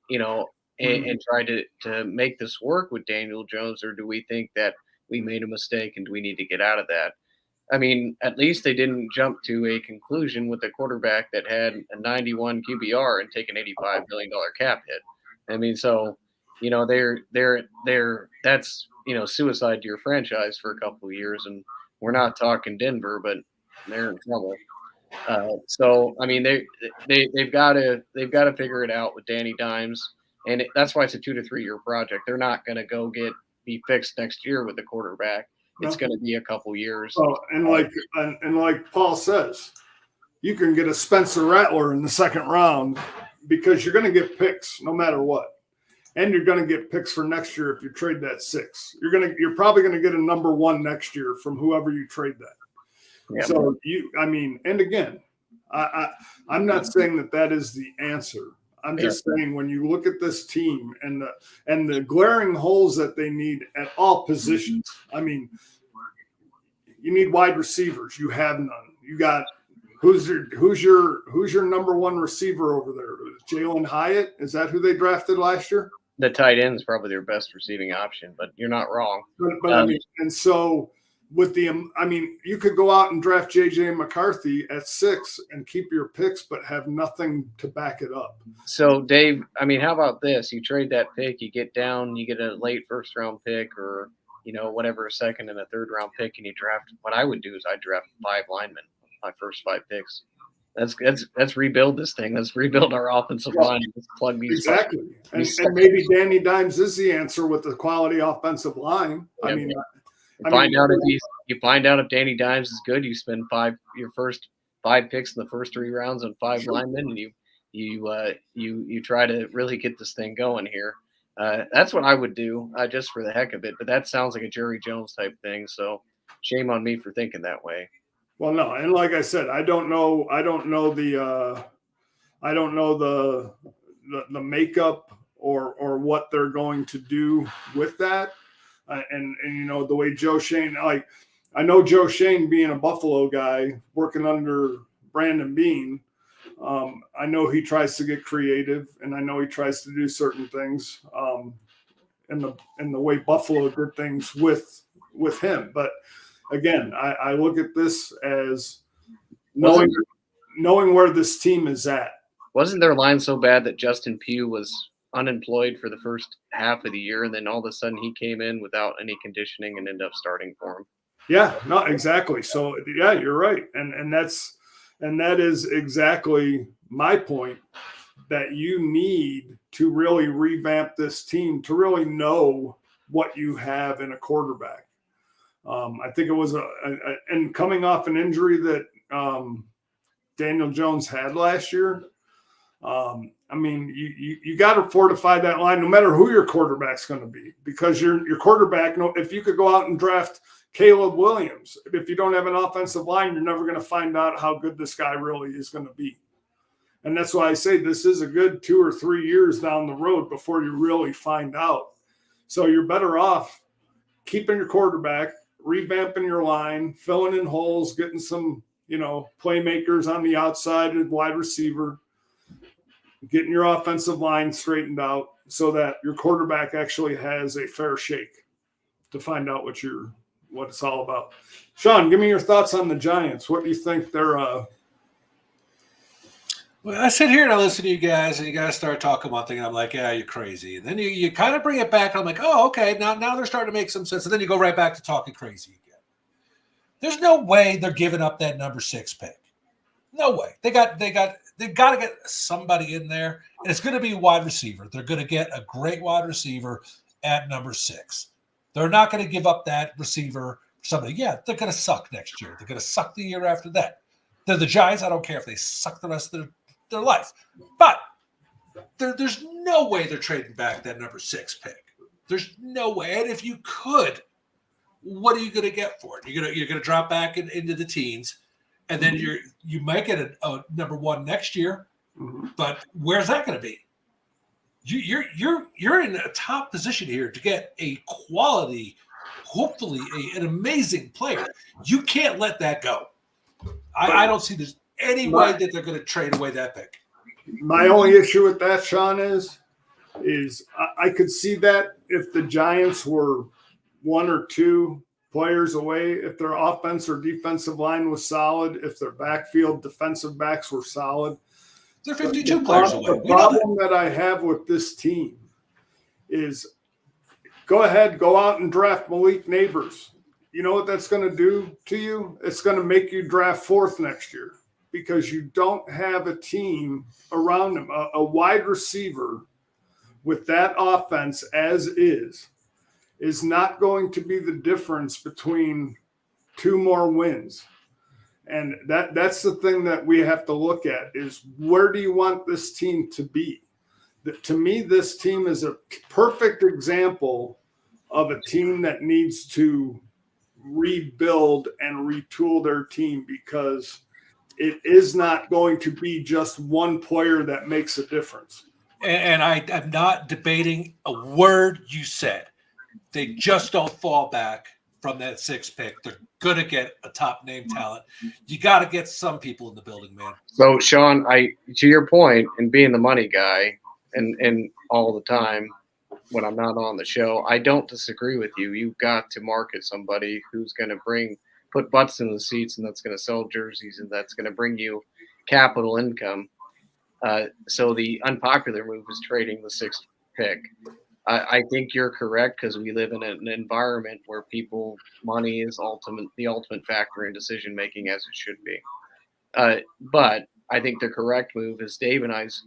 and try to make this work with Daniel Jones, or do we think that we made a mistake and do we need to get out of that? I mean, at least they didn't jump to a conclusion with a quarterback that had a 91 QBR and take an $85 million cap hit. I mean, so, they're that's, suicide to your franchise for a couple of years. And We're not talking Denver, but they're in trouble. So I mean, they've got to figure it out with Danny Dimes, and that's why it's a 2 to 3 year project. They're not going to go be fixed next year with the quarterback. It's going to be a couple years. Oh, and like Paul says, you can get a Spencer Rattler in the second round because you're going to get picks no matter what. And you're going to get picks for next year if you trade that 6. You're probably going to get a number 1 next year from whoever you trade that. Yeah. So and again, I'm not saying that is the answer. I'm just saying when you look at this team and the glaring holes that they need at all positions. I mean, you need wide receivers. You have none. You got who's your number 1 receiver over there? Jalen Hyatt? Is that who they drafted last year? The tight end is probably their best receiving option, but you're not wrong. But I mean, and so with you could go out and draft JJ McCarthy at 6 and keep your picks, but have nothing to back it up. So Dave, I mean, how about this? You trade that pick, you get a late first round pick, or whatever, a second and a third round pick, and you draft. What I would do is I'd draft 5 linemen, my first 5 picks. Let's rebuild this thing. Let's rebuild our offensive line. Let's plug these exactly. And maybe Danny Dimes is the answer with the quality offensive line. Yeah, you find out if Danny Dimes is good. You spend your first 5 picks in the first 3 rounds on 5 linemen, and you try to really get this thing going here. That's what I would do, just for the heck of it. But that sounds like a Jerry Jones type thing. So shame on me for thinking that way. Well, no, and like I said, I don't know the makeup or what they're going to do with that, and the way Joe Shane, like I know Joe Shane being a Buffalo guy working under Brandon Beane, I know he tries to get creative, and I know he tries to do certain things, in the way Buffalo did things with him, but. Again, I look at this as knowing where this team is at. Wasn't their line so bad that Justin Pugh was unemployed for the first half of the year, and then all of a sudden he came in without any conditioning and ended up starting for him? Yeah, no, exactly. So yeah, you're right, and that is exactly my point. That you need to really revamp this team to really know what you have in a quarterback. I think it was and coming off an injury that Daniel Jones had last year. I mean, you got to fortify that line, no matter who your quarterback's going to be, because your quarterback. If you could go out and draft Caleb Williams, if you don't have an offensive line, you're never going to find out how good this guy really is going to be. And that's why I say this is a good 2 or 3 years down the road before you really find out. So you're better off keeping your quarterback, revamping your line, filling in holes, getting some, playmakers on the outside of wide receiver, getting your offensive line straightened out so that your quarterback actually has a fair shake to find out what it's all about. Sean, give me your thoughts on the Giants. What do you think they're Well, I sit here and I listen to you guys, and you guys start talking one thing, and I'm like, yeah, you're crazy. And then you kind of bring it back, and I'm like, oh, okay, now they're starting to make some sense. And then you go right back to talking crazy again. There's no way they're giving up that number 6 pick. No way. They got to get somebody in there, and it's going to be a wide receiver. They're going to get a great wide receiver at number 6. They're not going to give up that receiver for somebody. Yeah, they're going to suck next year. They're going to suck the year after that. They're the Giants. I don't care if they suck the rest of their life. But there's no way they're trading back that number 6 pick. There's no way. And if you could, what are you going to get for it? You're going to drop back into the teens, and then you might get a number 1 next year. Mm-hmm. But where's that going to be? You're in a top position here to get a quality, hopefully an amazing player. You can't let that go. I don't see there's any way that they're going to trade away that pick. My only issue with that, Sean, is I could see that if the Giants were 1 or 2 players away, if their offense or defensive line was solid, if their backfield defensive backs were solid. They're 52 players away. The problem that I have with this team is go ahead, go out and draft Malik Neighbors. you know what that's going to do to you? It's going to make you draft fourth next year because you don't have a team around them. A wide receiver with that offense as is not going to be the difference between two more wins. And that's the thing that we have to look at is where do you want this team to be? To me, this team is a perfect example of a team that needs to rebuild and retool their team because it is not going to be just one player that makes a difference. And I'm not debating a word you said. They just don't fall back from that 6th pick. They're going to get a top name talent. You got to get some people in the building, man. So, Sean, to your point, and being the money guy and all the time when I'm not on the show, I don't disagree with you. You've got to market somebody who's going to put butts in the seats, and that's going to sell jerseys, and that's going to bring you capital income. So the unpopular move is trading the 6th pick. I think you're correct because we live in an environment where money is the ultimate factor in decision making, as it should be. But I think the correct move is Dave and I's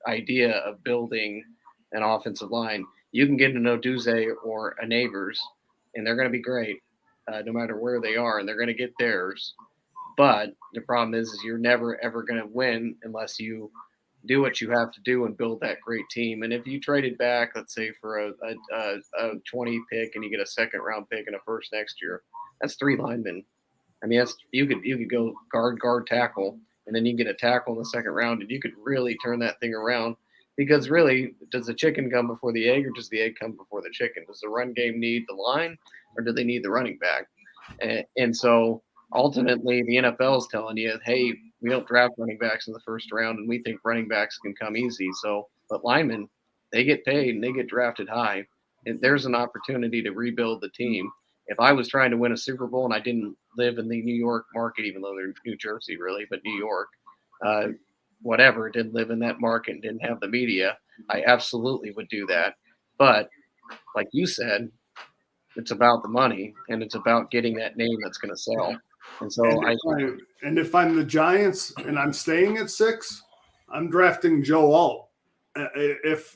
idea of building an offensive line. You can get an Oduzze or a Neighbors, and they're going to be great no matter where they are, and they're going to get theirs. But the problem is you're never, ever going to win unless you do what you have to do and build that great team. And if you traded back, let's say for a 20 pick and you get a 2nd round pick and a 1st next year, that's 3 linemen. I mean, you could go guard, tackle, and then you get a tackle in the 2nd round, and you could really turn that thing around. Because really, does the chicken come before the egg, or does the egg come before the chicken? Does the run game need the line, or do they need the running back? And so ultimately, the NFL is telling you, hey, we don't draft running backs in the 1st round, and we think running backs can come easy. But linemen, they get paid and they get drafted high. And there's an opportunity to rebuild the team. If I was trying to win a Super Bowl and I didn't live in the New York market, even though they're New Jersey really, but New York, didn't live in that market and didn't have the media, I absolutely would do that. But like you said, it's about the money and it's about getting that name that's going to sell. And so if I'm the Giants and I'm staying at 6, I'm drafting Joe Alt.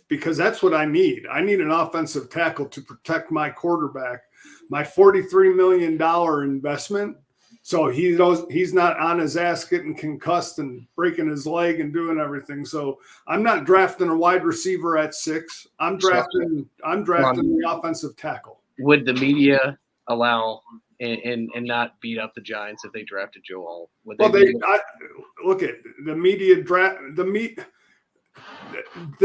Because that's what I need. I need an offensive tackle to protect my quarterback, my $43 million investment. So he's not on his ass getting concussed and breaking his leg and doing everything. So I'm not drafting a wide receiver at 6. I'm drafting the offensive tackle. Would the media allow and not beat up the Giants if they drafted Joe Alt? Look at the media draft. The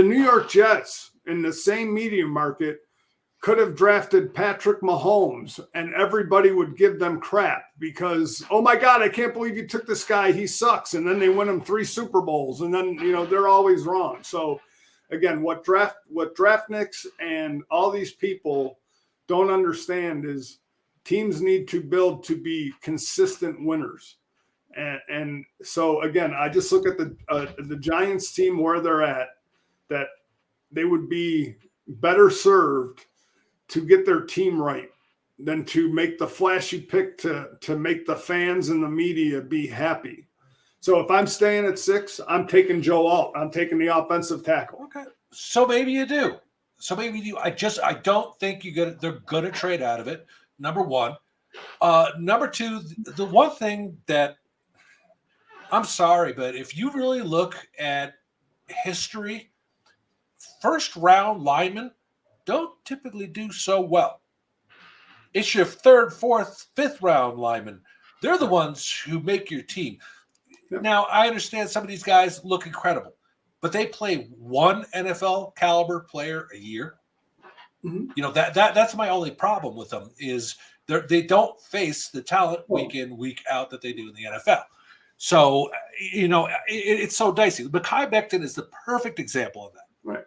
New York Jets in the same media market could have drafted Patrick Mahomes and everybody would give them crap because, oh my God, I can't believe you took this guy. He sucks. And then they win him 3 Super Bowls and then, they're always wrong. So again, what Draftniks and all these people don't understand is teams need to build to be consistent winners. And so again, I just look at the Giants team where they're at, that they would be better served to get their team right than to make the flashy pick to make the fans and the media be happy. So if I'm staying at 6, I'm taking Joe Alt. I'm taking the offensive tackle. Okay. So maybe you do. I don't think they're going to trade out of it. Number one. Number two, the one thing that I'm sorry, but if you really look at history, 1st round linemen don't typically do so well. It's your 3rd, 4th, 5th round linemen. They're the ones who make your team. Yep. Now, I understand some of these guys look incredible, but they play one NFL caliber player a year. Mm-hmm. That's my only problem with them is they don't face the talent week in, week out that they do in the NFL. So, it's so dicey. Mekhi Becton is the perfect example of that. Right.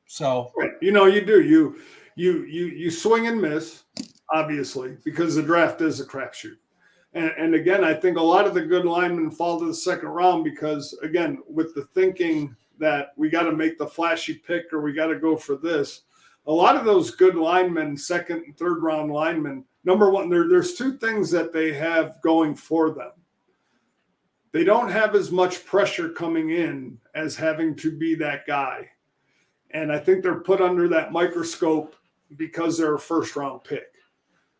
So, you do. You swing and miss, obviously, because the draft is a crapshoot. And again, I think a lot of the good linemen fall to the 2nd round because, again, with the thinking that we got to make the flashy pick or we got to go for this, a lot of those good linemen, 2nd and 3rd round linemen, Number one, there's two things that they have going for them. They don't have as much pressure coming in as having to be that guy. And I think they're put under that microscope because they're a first-round pick.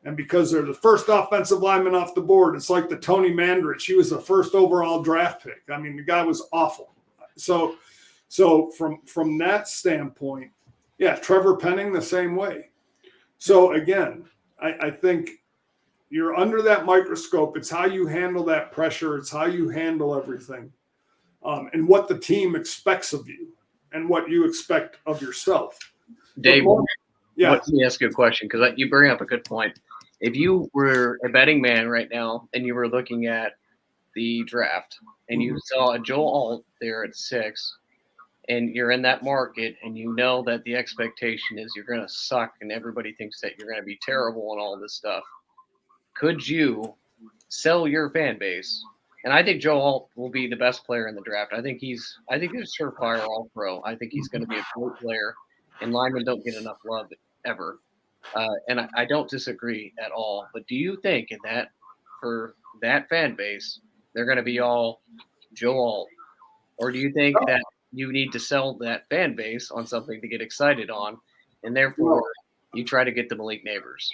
And because they're the first offensive lineman off the board. It's like the Tony Mandrich. He was the first overall draft pick. I mean, the guy was awful. So from that standpoint, yeah, Trevor Penning the same way. So, again, I think you're under that microscope. It's how you handle that pressure. It's how you handle everything, and what the team expects of you and what you expect of yourself. Dave, yeah. let me ask you a question because you bring up a good point. If you were a betting man right now and you were looking at the draft and you saw a Joe Alt there at 6 and you're in that market and you know that the expectation is you're going to suck and everybody thinks that you're going to be terrible and all this stuff, could you sell your fan base? And I think Joe Alt will be the best player in the draft. I think he's a surefire all-pro. I think he's going to be a great player, and linemen don't get enough love ever. And I don't disagree at all. But do you think for that fan base, they're going to be all Joe Alt? Or do you think that you need to sell that fan base on something to get excited on, and therefore you try to get the Malik Neighbors?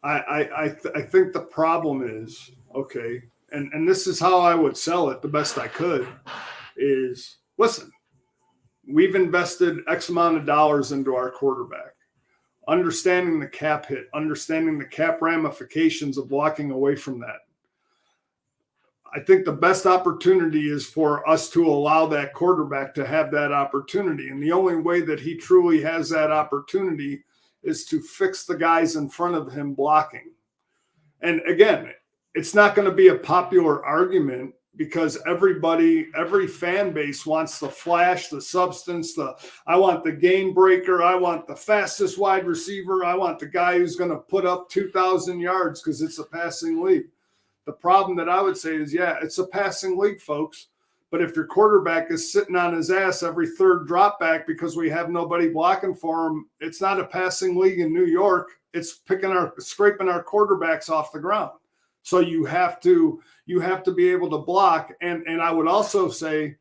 I think the problem is, okay, and this is how I would sell it the best I could, is, listen, we've invested X amount of dollars into our quarterback. Understanding the cap hit, understanding the cap ramifications of walking away from that. I think the best opportunity is for us to allow that quarterback to have that opportunity. And the only way that he truly has that opportunity is to fix the guys in front of him blocking. And again, it's not going to be a popular argument because every fan base wants the flash, the substance, I want the game breaker, I want the fastest wide receiver, I want the guy who's going to put up 2,000 yards because it's a passing league. The problem that I would say is, yeah, it's a passing league, folks. But if your quarterback is sitting on his ass every third drop back because we have nobody blocking for him, it's not a passing league in New York. It's scraping our quarterbacks off the ground. So you have to be able to block. And I would also say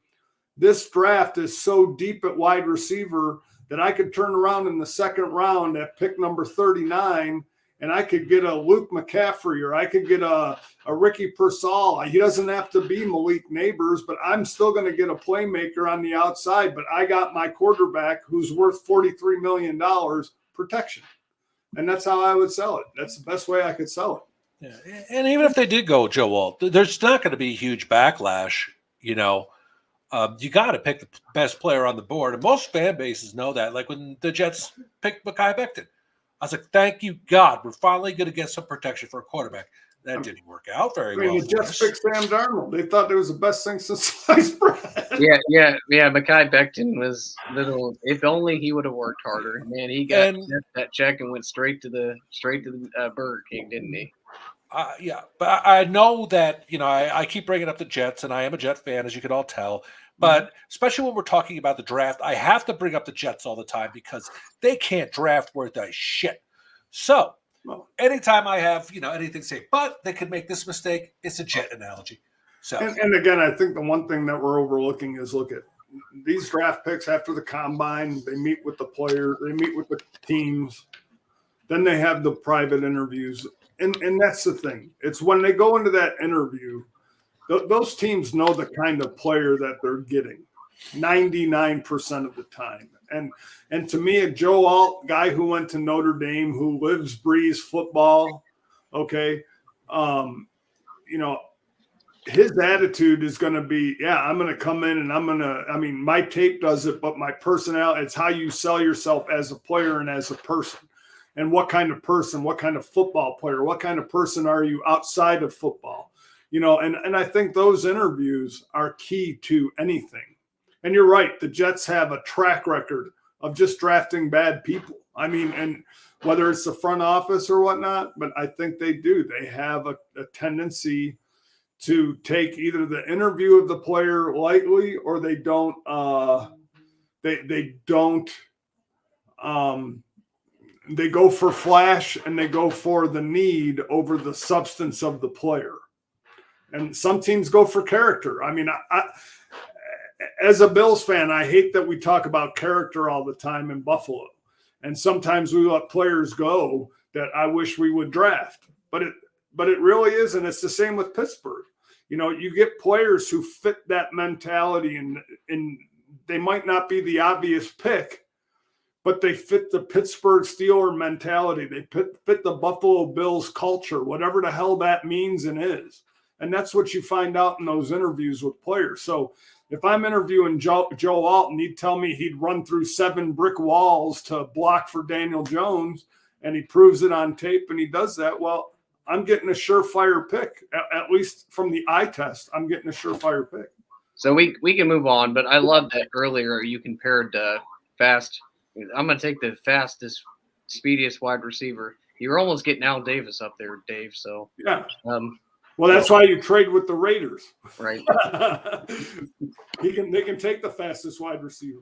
this draft is so deep at wide receiver that I could turn around in the second round at pick number 39 and I could get a Luke McCaffrey or I could get a Ricky Pearsall. He doesn't have to be Malik Neighbors, but I'm still going to get a playmaker on the outside. But I got my quarterback who's worth $43 million protection. And that's how I would sell it. That's the best way I could sell it. Yeah. And even if they did go Joe Alt, there's not going to be a huge backlash. You got to pick the best player on the board. And most fan bases know that. Like when the Jets picked Mekhi Becton. I was like, thank you, God. We're finally going to get some protection for a quarterback. That didn't work out very well. The Jets picked Sam Darnold. They thought it was the best thing since sliced bread. Yeah. Mekhi Becton was little. If only he would have worked harder. Man, he got that check and went straight to the Burger King, didn't he? Yeah, but I know that, I keep bringing up the Jets, and I am a Jet fan, as you can all tell. But especially when we're talking about the draft, I have to bring up the Jets all the time because they can't draft worth a shit. So anytime I have, anything to say, but they could make this mistake, it's a Jet analogy. So and again, I think the one thing that we're overlooking is look at these draft picks after the combine. They meet with the players, they meet with the teams, then they have the private interviews. And that's the thing. It's when they go into that interview, those teams know the kind of player that they're getting 99% of the time. And to me, a Joe Alt guy who went to Notre Dame, who lives, breathes football, okay, his attitude is going to be, I'm going to come in and my tape does it, but my personality, it's how you sell yourself as a player and as a person. And what kind of person, what kind of football player, what kind of person are you outside of football? And I think those interviews are key to anything. And you're right, the Jets have a track record of just drafting bad people. And whether it's the front office or whatnot, but I think they do. They have a tendency to take either the interview of the player lightly or they don't they go for flash and they go for the need over the substance of the player. And some teams go for character. I mean, I as a Bills fan, I hate that we talk about character all the time in Buffalo. And sometimes we let players go that I wish we would draft. But it really isn't. It's the same with Pittsburgh. You know, you get players who fit that mentality, and they might not be the obvious pick, but they fit the Pittsburgh Steeler mentality. They fit the Buffalo Bills culture, whatever the hell that means and is. And that's what you find out in those interviews with players. So if I'm interviewing Joe Alton, he'd tell me he'd run through 7 brick walls to block for Daniel Jones, and he proves it on tape, and he does that. Well, I'm getting a surefire pick, at least from the eye test. I'm getting a surefire pick. So we can move on, but I love that earlier you compared fast. I'm going to take the fastest, speediest wide receiver. You're almost getting Al Davis up there, Dave. So yeah. Well, that's why you trade with the Raiders. Right. They can take the fastest wide receiver.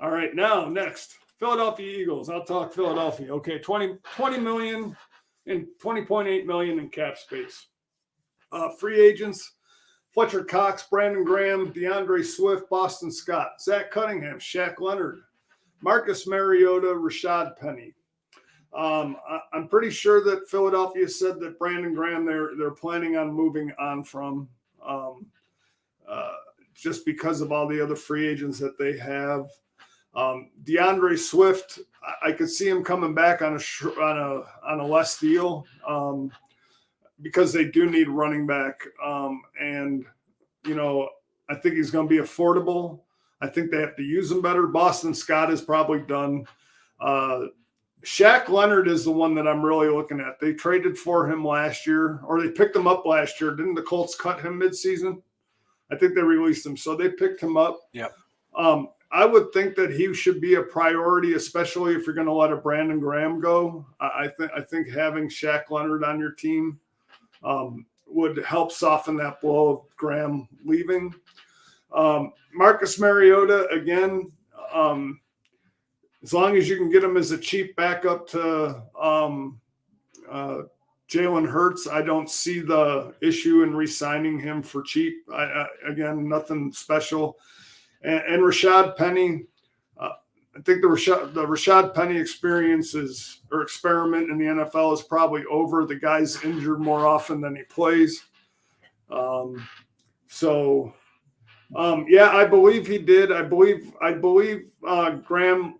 All right, now next, Philadelphia Eagles. I'll talk Philadelphia. Okay, 20 million and 20.8 million in cap space. Free agents: Fletcher Cox, Brandon Graham, DeAndre Swift, Boston Scott, Zach Cunningham, Shaq Leonard, Marcus Mariota, Rashad Penny. I'm pretty sure that Philadelphia said that Brandon Graham they're planning on moving on from, just because of all the other free agents that they have. DeAndre Swift, I could see him coming back on a less deal, because they do need running back, and you know, I think he's going to be affordable. I think they have to use him better. Boston Scott is probably done. Shaq Leonard is the one that I'm really looking at. They traded for him last year, or they picked him up last year. Didn't the Colts cut him midseason? I think they released him, so they picked him up. Yep. I would think that he should be a priority, especially if you're going to let a Brandon Graham go. I think having Shaq Leonard on your team would help soften that blow of Graham leaving. Marcus Mariota, again, as long as you can get him as a cheap backup to Jalen Hurts, I don't see the issue in re-signing him for cheap. Again, nothing special. And Rashad Penny, I think the Rashad Penny experiment in the NFL is probably over. The guy's injured more often than he plays. Yeah, I believe he did. I believe Graham.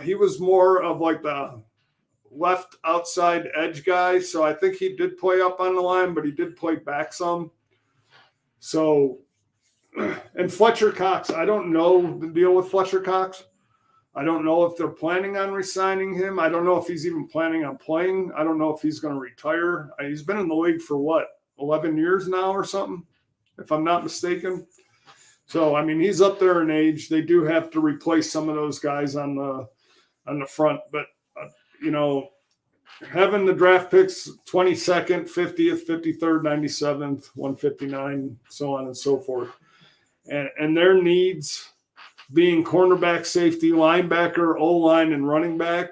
He was more of like the left outside edge guy, so I think he did play up on the line, but he did play back some. So, and Fletcher Cox, I don't know the deal with Fletcher Cox. I don't know if they're planning on re-signing him. I don't know if he's even planning on playing. I don't know if he's going to retire. He's been in the league for 11 years now or something, if I'm not mistaken. So, I mean, he's up there in age. They do have to replace some of those guys on the front. But, you know, having the draft picks 22nd, 50th, 53rd, 97th, 159, so on and so forth. And their needs being cornerback, safety, linebacker, O-line, and running back.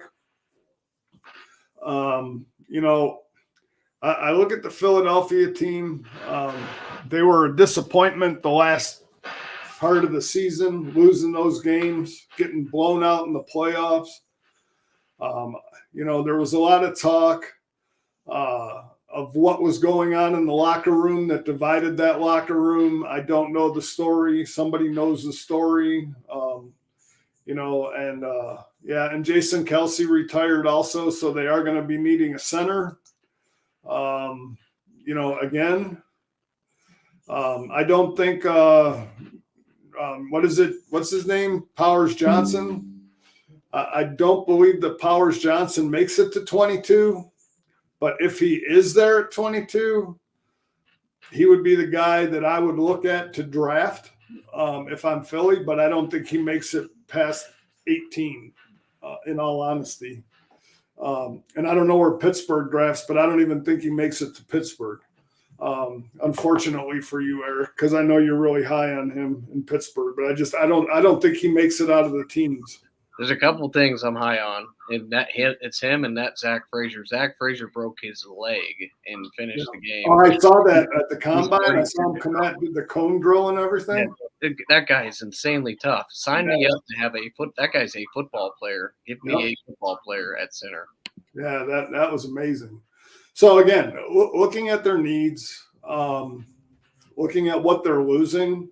You know, I look at the Philadelphia team. They were a disappointment the last part of the season, losing those games, getting blown out in the playoffs. You know, there was a lot of talk of what was going on in the locker room that divided that locker room. I don't know the story. Somebody knows the story. You know, and and Jason Kelce retired also, so they are going to be needing a center. You know, again, I don't think what's his name? Powers Johnson. I don't believe that Powers Johnson makes it to 22, but if he is there at 22, he would be the guy that I would look at to draft if I'm Philly, but I don't think he makes it past 18, in all honesty. And I don't know where Pittsburgh drafts, but I don't even think he makes it to Pittsburgh. Unfortunately for you, Eric, because I know you're really high on him in Pittsburgh, but I don't think he makes it out of the teams. There's a couple things I'm high on, and it's him and that Zach Frazier. Zach Frazier broke his leg and finished the game. Oh, I saw that at the combine. I saw him come out, did the cone drill and everything. Yeah, that guy is insanely tough. Sign me up to have that guy's a football player. Give me a football player at center. Yeah, that was amazing. So again, looking at their needs, looking at what they're losing,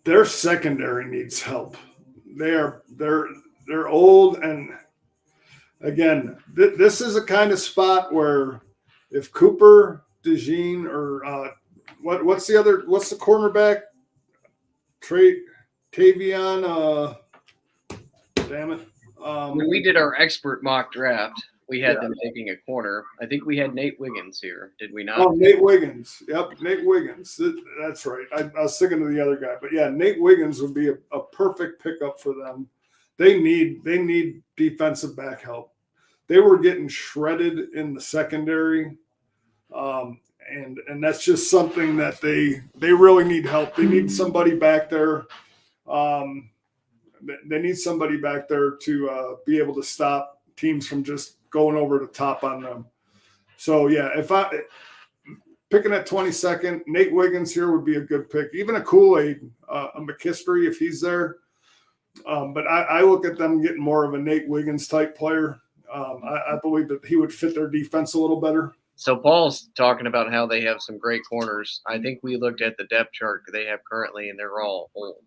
their secondary needs help. They're old, and again, this is a kind of spot where if Cooper, DeJean, or what's the cornerback? Tavion. Damn it. When we did our expert mock draft, we had them taking a corner. I think we had Nate Wiggins here. Did we not? Oh, Nate Wiggins. Yep, Nate Wiggins. That's right. I was thinking of the other guy. But, yeah, Nate Wiggins would be a perfect pickup for them. They need defensive back help. They were getting shredded in the secondary, and that's just something that they really need help. They need somebody back there. They need somebody back there to be able to stop teams from just going over the top on them. So, yeah, if picking at 22nd, Nate Wiggins here would be a good pick. Even a Kool-Aid, a McKistery if he's there. But I look at them getting more of a Nate Wiggins type player. I believe that he would fit their defense a little better. So Paul's talking about how they have some great corners. I think we looked at the depth chart they have currently, and they're all old.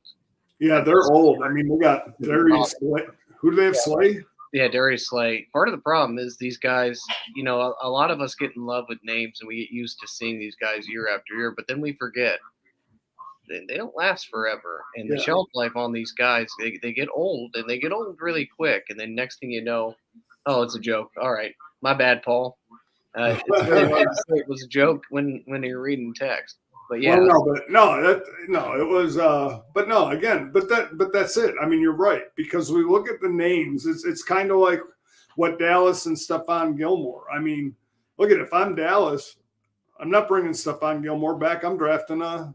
Yeah, they're old. I mean, we got Darius Slay. Who do they have, Slay? Yeah, Darius Slay. Part of the problem is these guys, a lot of us get in love with names, and we get used to seeing these guys year after year, but then we forget. They don't last forever. And the shelf life on these guys, they get old, and they get old really quick. And then next thing you know, oh, it's a joke. All right. My bad, Paul. It's really hard to say it was a joke when you're reading text. But yeah. It was but that's it. I mean, you're right, because we look at the names, it's kind of like what Dallas and Stephon Gilmore. I mean, look at, if I'm Dallas, I'm not bringing Stephon Gilmore back. I'm drafting a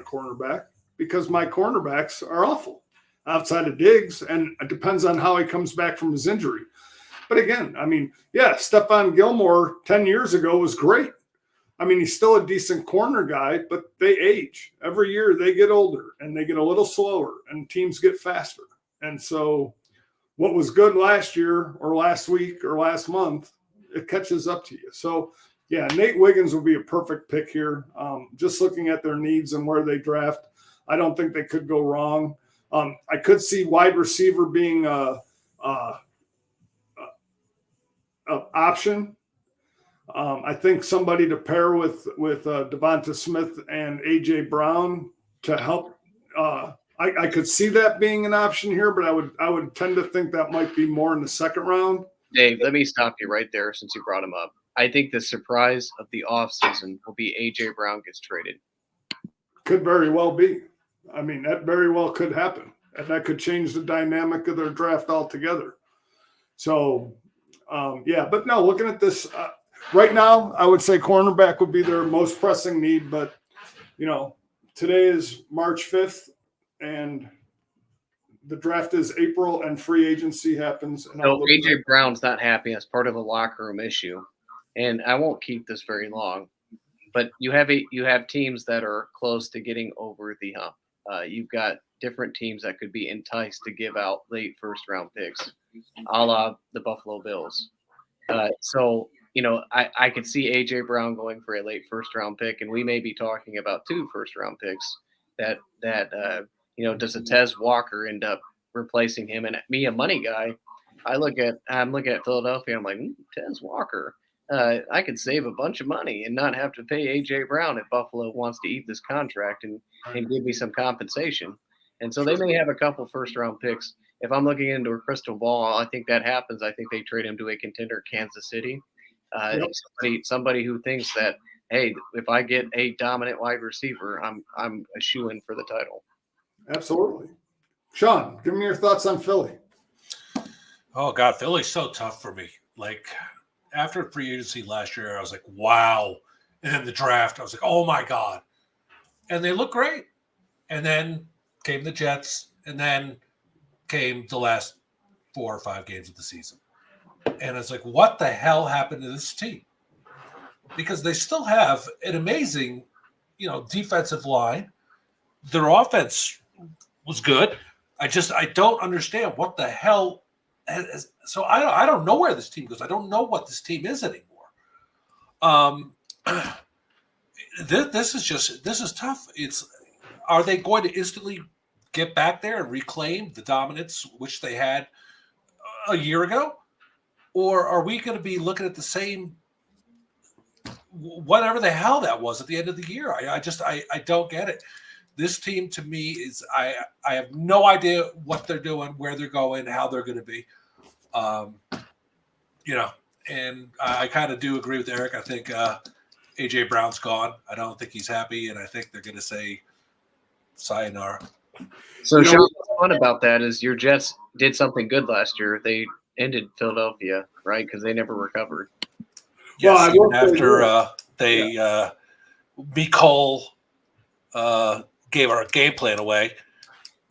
cornerback, because my cornerbacks are awful outside of Diggs, and it depends on how he comes back from his injury. But again, I mean, yeah, Stephon Gilmore 10 years ago was great. I mean, he's still a decent corner guy, but they age. Every year they get older and they get a little slower and teams get faster. And so what was good last year or last week or last month, it catches up to you. So, yeah, Nate Wiggins would be a perfect pick here. Just looking at their needs and where they draft, I don't think they could go wrong. I could see wide receiver being an option. I think somebody to pair with Devonta Smith and A.J. Brown to help. I could see that being an option here, but I would tend to think that might be more in the second round. Dave, let me stop you right there since you brought him up. I think the surprise of the offseason will be A.J. Brown gets traded. Could very well be. I mean, that very well could happen, and that could change the dynamic of their draft altogether. So, but no, looking at this right now, I would say cornerback would be their most pressing need. But, today is March 5th, and the draft is April, and free agency happens. And so A.J. Brown's not happy. That's part of a locker room issue. And I won't keep this very long, but you have teams that are close to getting over the hump. You've got different teams that could be enticed to give out late first-round picks, a la the Buffalo Bills. So I could see A.J. Brown going for a late first-round pick, and we may be talking about 2 first-round picks that does a Tez Walker end up replacing him? And me, a money guy, I'm looking at Philadelphia. I'm like, Tez Walker. I could save a bunch of money and not have to pay A.J. Brown if Buffalo wants to eat this contract and give me some compensation. And so they may have a couple first-round picks. If I'm looking into a crystal ball, I think that happens. I think they trade him to a contender, Kansas City. Somebody who thinks that, hey, if I get a dominant wide receiver, I'm a shoo-in for the title. Absolutely. Sean, give me your thoughts on Philly. Oh, God, Philly's so tough for me. Like, after free agency last year, I was like, wow, And then the draft, I was like, oh my God. And they look great. And then came the Jets, and then came the last 4 or 5 games of the season. And it's like, what the hell happened to this team? Because they still have an amazing, defensive line. Their offense was good. I don't understand what the hell. So I don't know where this team goes. I don't know what this team is anymore. This is tough. Are they going to instantly get back there and reclaim the dominance which they had a year ago? Or are we going to be looking at the same, whatever the hell that was at the end of the year? I don't get it. This team to me is, I have no idea what they're doing, where they're going, how they're going to be. And I kind of do agree with Eric. I think AJ Brown's gone. I don't think he's happy, and I think they're going to say sayonara. So, Sean, what's fun about that is your Jets did something good last year. They ended Philadelphia, right? Because they never recovered. Yes, even after Cole gave our game plan away.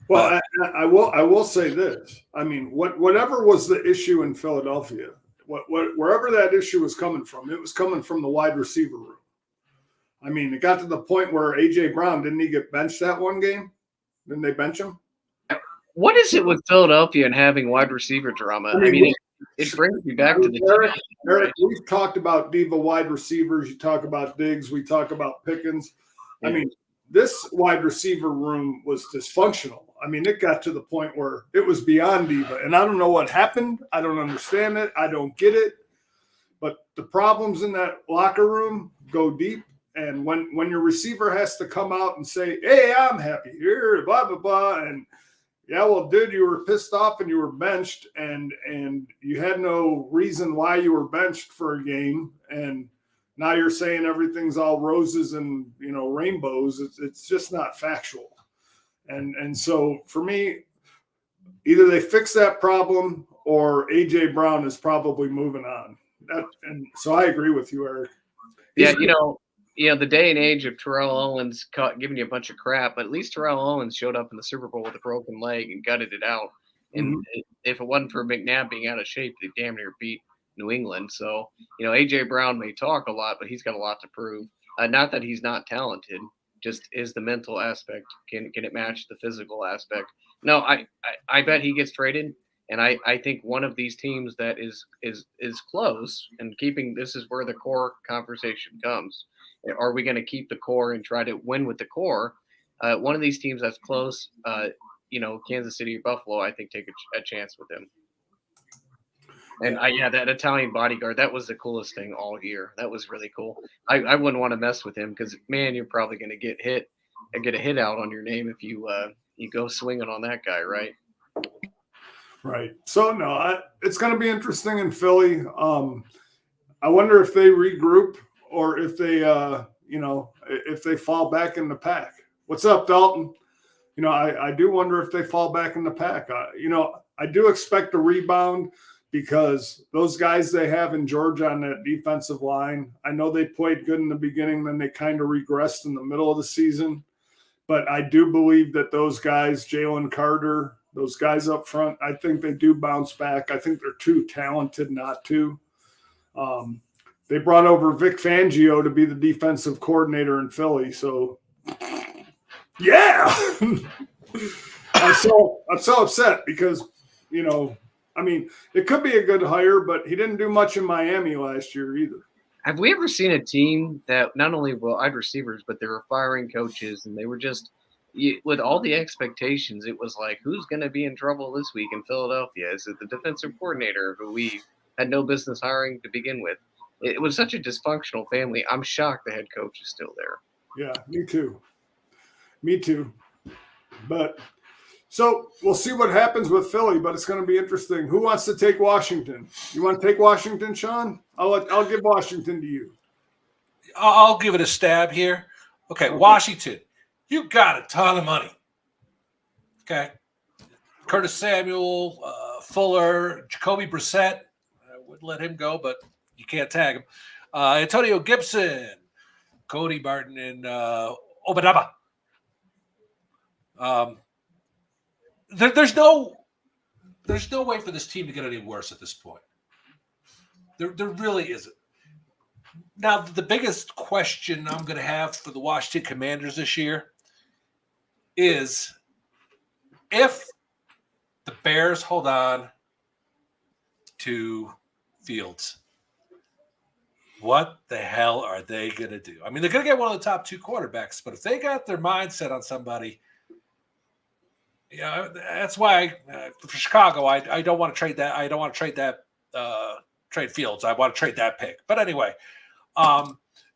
Well, I will say this. I mean, whatever was the issue in Philadelphia, wherever that issue was coming from, it was coming from the wide receiver room. I mean, it got to the point where A.J. Brown, didn't he get benched that one game? Didn't they bench him? What is it with Philadelphia and having wide receiver drama? I mean, it brings me back to the Eric, we've talked about diva wide receivers. You talk about Diggs. We talk about Pickens. I mean, this wide receiver room was dysfunctional. I mean, it got to the point where it was beyond diva. And I don't know what happened. I don't understand it. I don't get it. But the problems in that locker room go deep. And when your receiver has to come out and say, hey, I'm happy here, blah, blah, blah. And, yeah, well, dude, you were pissed off and you were benched. And you had no reason why you were benched for a game. And now you're saying everything's all roses and, rainbows. It's just not factual. And so for me, either they fix that problem or A.J. Brown is probably moving on. And so I agree with you, Eric. The day and age of Terrell Owens giving you a bunch of crap, but at least Terrell Owens showed up in the Super Bowl with a broken leg and gutted it out. And if it wasn't for McNabb being out of shape, they damn near beat New England. So, A.J. Brown may talk a lot, but he's got a lot to prove. Not that he's not talented, just is the mental aspect. Can it match the physical aspect? No, I bet he gets traded. And I think one of these teams that is close and keeping, this is where the core conversation comes. Are we going to keep the core and try to win with the core? One of these teams that's close, Kansas City or Buffalo, I think take a chance with him. And that Italian bodyguard, that was the coolest thing all year. That was really cool. I wouldn't want to mess with him because, man, you're probably going to get a hit out on your name if you go swinging on that guy, right? Right. So, no, it's going to be interesting in Philly. I wonder if they regroup or if they, if they fall back in the pack. What's up, Dalton? I do wonder if they fall back in the pack. I do expect a rebound because those guys they have in Georgia on that defensive line, I know they played good in the beginning, then they kind of regressed in the middle of the season. But I do believe that those guys, Jalen Carter, those guys up front, I think they do bounce back. I think they're too talented not to. They brought over Vic Fangio to be the defensive coordinator in Philly. So, yeah. I'm so upset because, it could be a good hire, but he didn't do much in Miami last year either. Have we ever seen a team that not only were wide receivers, but they were firing coaches and they were just – with all the expectations, it was like, who's going to be in trouble this week in Philadelphia? Is it the defensive coordinator who we had no business hiring to begin with? It was such a dysfunctional family. I'm shocked the head coach is still there. Yeah, me too. But so we'll see what happens with Philly, but it's going to be interesting. Who wants to take Washington? You want to take Washington, Sean? I'll give Washington to you. I'll give it a stab here. Okay. Washington. You got a ton of money. Okay. Curtis Samuel, Fuller, Jacoby Brissett. I would let him go, but you can't tag him. Antonio Gibson, Cody Barton, and Obadaba. There's no way for this team to get any worse at this point. There really isn't. Now, the biggest question I'm going to have for the Washington Commanders this year is if the Bears hold on to Fields, what the hell are they going to do? I mean, they're going to get one of the top 2 quarterbacks, but if they got their mindset on somebody, that's why for Chicago, I don't want to trade that. I don't want to trade that trade Fields. I want to trade that pick. But anyway,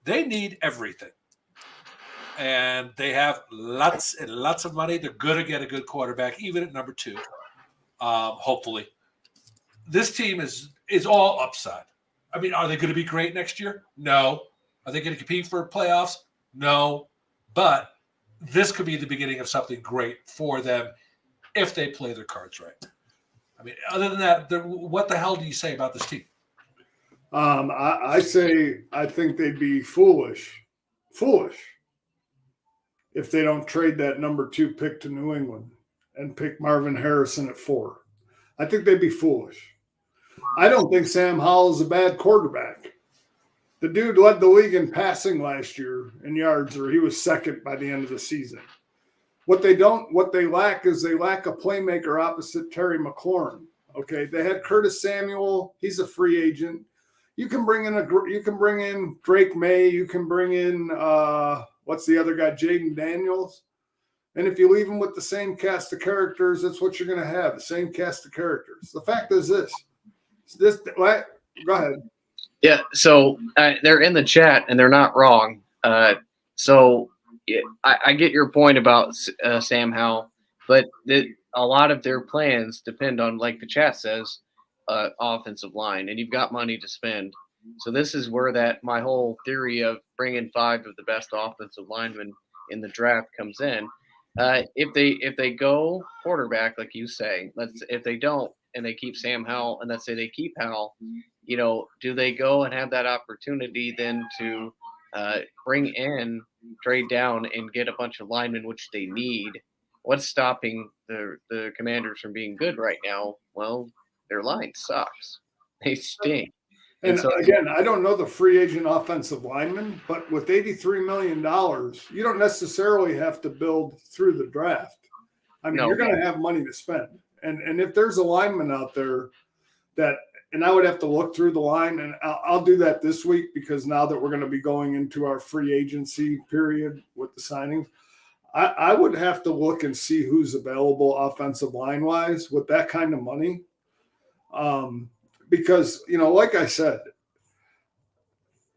they need everything. And they have lots and lots of money. They're going to get a good quarterback, even at number 2, hopefully. This team is all upside. I mean, are they going to be great next year? No. Are they going to compete for playoffs? No. But this could be the beginning of something great for them if they play their cards right. I mean, other than that, what the hell do you say about this team? I think they'd be foolish if they don't trade that number 2 pick to New England and pick Marvin Harrison at 4. I think they'd be foolish. I don't think Sam Howell is a bad quarterback. The dude led the league in passing last year in yards, or he was second by the end of the season. What they lack is they lack a playmaker opposite Terry McLaurin. Okay, they had Curtis Samuel. He's a free agent. You can bring in Drake May. You can bring in what's the other guy, Jaden Daniels. And if you leave them with the same cast of characters, that's what you're going to have, the same cast of characters. The fact is this. Go ahead. Yeah, so they're in the chat, and they're not wrong. So I get your point about Sam Howell, but a lot of their plans depend on, like the chat says, offensive line, and you've got money to spend. So this is where my whole theory of bringing 5 of the best offensive linemen in the draft comes in. If they go quarterback, like you say, if they don't and they keep Sam Howell, and let's say they keep Howell, do they go and have that opportunity then to trade down and get a bunch of linemen, which they need? What's stopping the Commanders from being good right now? Well, their line sucks. They stink. And so, again, I don't know the free agent offensive lineman, but with $83 million, you don't necessarily have to build through the draft. I mean, you're going to have money to spend. And if there's a lineman out there and I would have to look through the line, and I'll do that this week because now that we're going to be going into our free agency period with the signings, I would have to look and see who's available offensive line-wise with that kind of money. Because, like I said,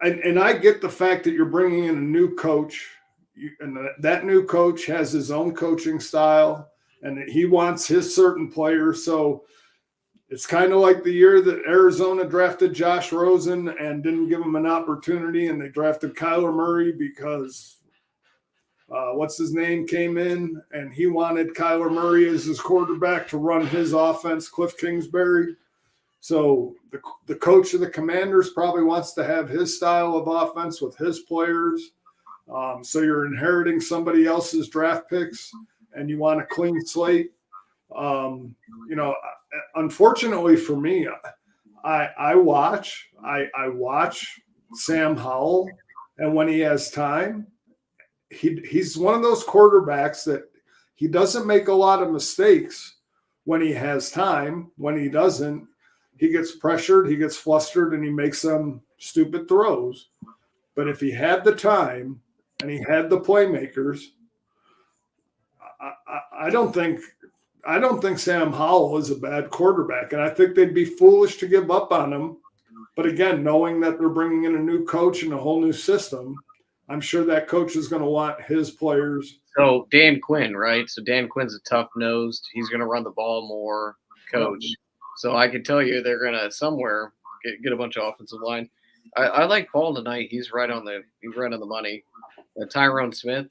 and I get the fact that you're bringing in a new coach, and that new coach has his own coaching style, and he wants his certain players. So it's kind of like the year that Arizona drafted Josh Rosen and didn't give him an opportunity, and they drafted Kyler Murray because what's his name came in, and he wanted Kyler Murray as his quarterback to run his offense, Cliff Kingsbury. So the coach of the Commanders probably wants to have his style of offense with his players. So you're inheriting somebody else's draft picks, and you want a clean slate. Unfortunately for me, I watch Sam Howell, and when he has time, he's one of those quarterbacks that he doesn't make a lot of mistakes when he has time. When he doesn't, he gets pressured, he gets flustered, and he makes some stupid throws. But if he had the time and he had the playmakers, I don't think Sam Howell is a bad quarterback, and I think they'd be foolish to give up on him. But again, knowing that they're bringing in a new coach and a whole new system, I'm sure that coach is going to want his players. So Dan Quinn, right? So Dan Quinn's a tough-nosed. He's going to run the ball more coach. So I can tell you they're going to somewhere get a bunch of offensive line. I like Paul tonight. He's right on the money. Tyrone Smith,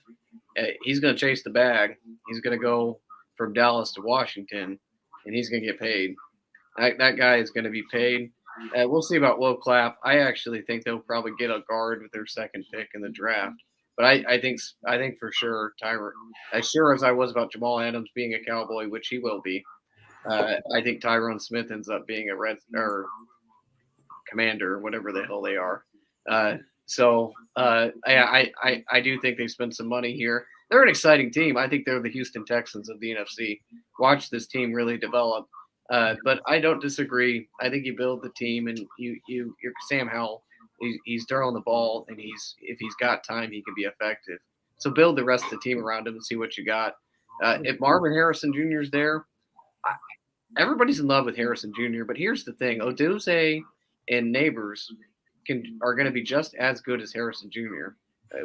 he's going to chase the bag. He's going to go from Dallas to Washington, and he's going to get paid. That guy is going to be paid. We'll see about Will Clapp. I actually think they'll probably get a guard with their second pick in the draft. But I think for sure Tyron, as sure as I was about Jamal Adams being a Cowboy, which he will be, I think Tyron Smith ends up being a Red or Commander, whatever the hell they are. I do think they spent some money here. They're an exciting team. I think they're the Houston Texans of the NFC. Watch this team really develop. But I don't disagree. I think you build the team, and you're Sam Howell. He's throwing the ball, and if he's got time, he can be effective. So build the rest of the team around him and see what you got. If Marvin Harrison Jr. is there, everybody's in love with Harrison Jr. But here's the thing: Odunze and Neighbors are going to be just as good as Harrison Jr.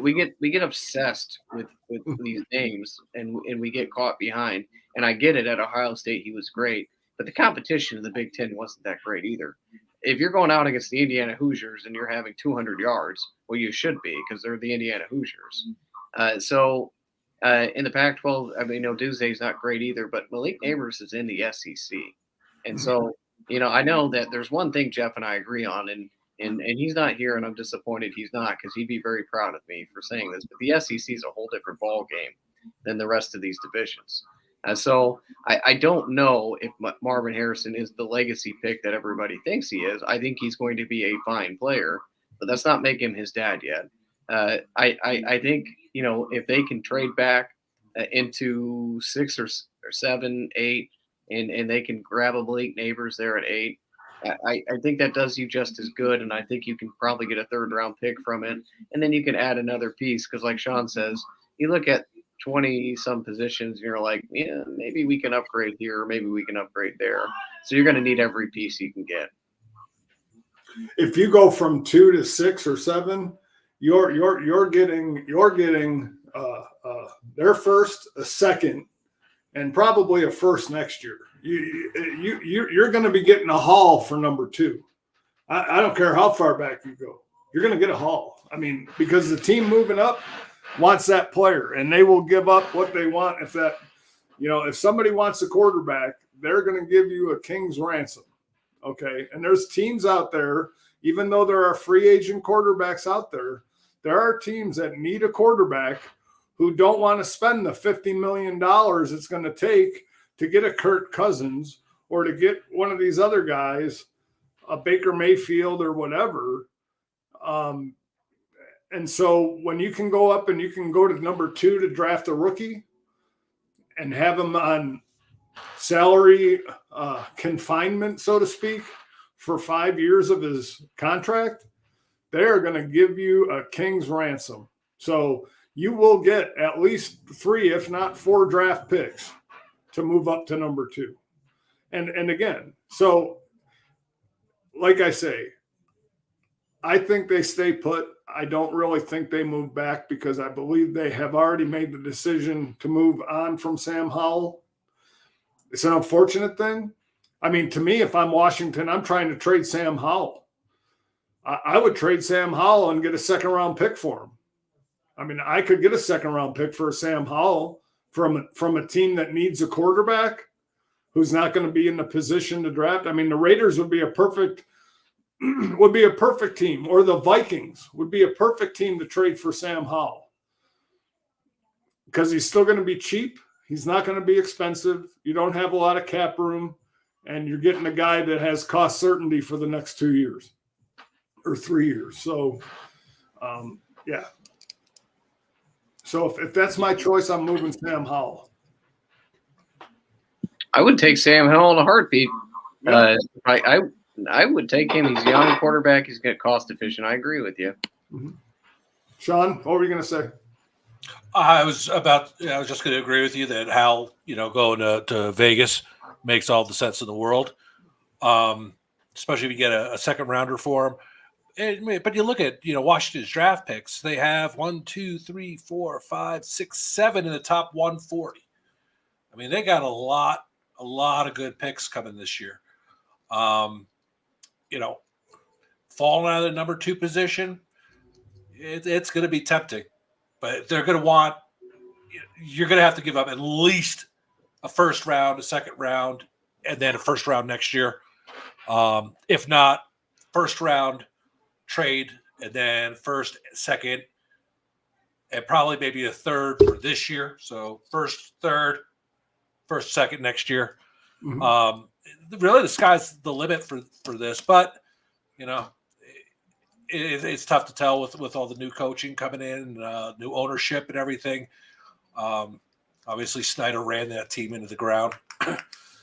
We get obsessed with these names, and we get caught behind. And I get it. At Ohio State, he was great, but the competition in the Big Ten wasn't that great either. If you're going out against the Indiana Hoosiers and you're having 200 yards, well, you should be, because they're the Indiana Hoosiers. In the Pac-12, I mean, Odunze is not great either, but Malik Neighbors is in the SEC. And so, I know that there's one thing Jeff and I agree on, and he's not here, and I'm disappointed he's not, because he'd be very proud of me for saying this, but the SEC is a whole different ball game than the rest of these divisions. So I don't know if Marvin Harrison is the legacy pick that everybody thinks he is. I think he's going to be a fine player, but that's not making him his dad yet. I think, if they can trade back into 6 or 7, 8, and they can grab a Malik Neighbors there at 8, I think that does you just as good, and I think you can probably get a 3rd-round pick from it, and then you can add another piece, because like Sean says, you look at 20-some positions, and you're like, yeah, maybe we can upgrade here, or maybe we can upgrade there. So you're going to need every piece you can get. If you go from 2 to 6 or 7, you're getting their first, a second, and probably a first next year. You're going to be getting a haul for number 2. I don't care how far back you go. You're going to get a haul. I mean, because the team moving up wants that player, and they will give up what they want. If somebody wants a quarterback, they're going to give you a king's ransom. Okay. And there's teams out there, even though there are free agent quarterbacks out there, there are teams that need a quarterback who don't want to spend the $50 million it's going to take to get a Kirk Cousins or to get one of these other guys, a Baker Mayfield or whatever. And so when you can go up and you can go to number 2 to draft a rookie and have him on salary confinement, so to speak, for 5 years of his contract, they're going to give you a king's ransom. So you will get at least 3, if not 4 draft picks to move up to number 2. And again, so like I say, I think they stay put. I don't really think they move back, because I believe they have already made the decision to move on from Sam Howell. It's an unfortunate thing. I mean, to me, if I'm Washington, I'm trying to trade Sam Howell. I would trade Sam Howell and get a 2nd-round pick for him. I mean, I could get a 2nd-round pick for Sam Howell from a team that needs a quarterback who's not going to be in the position to draft. I mean, the Raiders would be a perfect team, or the Vikings would be a perfect team to trade for Sam Howell, because he's still going to be cheap. He's not going to be expensive. You don't have a lot of cap room, and you're getting a guy that has cost certainty for the next 2 years or 3 years. So, yeah. So if that's my choice, I'm moving Sam Howell. I would take Sam Howell in a heartbeat. Yeah. I would take him. He's a young quarterback. He's good, cost efficient. I agree with you. Mm-hmm. Sean, what were you going to say? I was just going to agree with you that Hal, going to Vegas makes all the sense in the world, especially if you get a 2nd-rounder for him. But you look at, Washington's draft picks. They have 1, 2, 3, 4, 5, 6, 7 in the top 140. I mean, they got a lot of good picks coming this year. Falling out of the number 2 position, it's going to be tempting, but they're going to want, you're going to have to give up at least a 1st round, a 2nd round, and then a 1st round next year. If not, first round trade, and then first, second, and probably maybe a third for this year. So first, third, first, second next year. Mhm. Really, the sky's the limit for this, but it's tough to tell with all the new coaching coming in, new ownership and everything. Obviously, Snyder ran that team into the ground,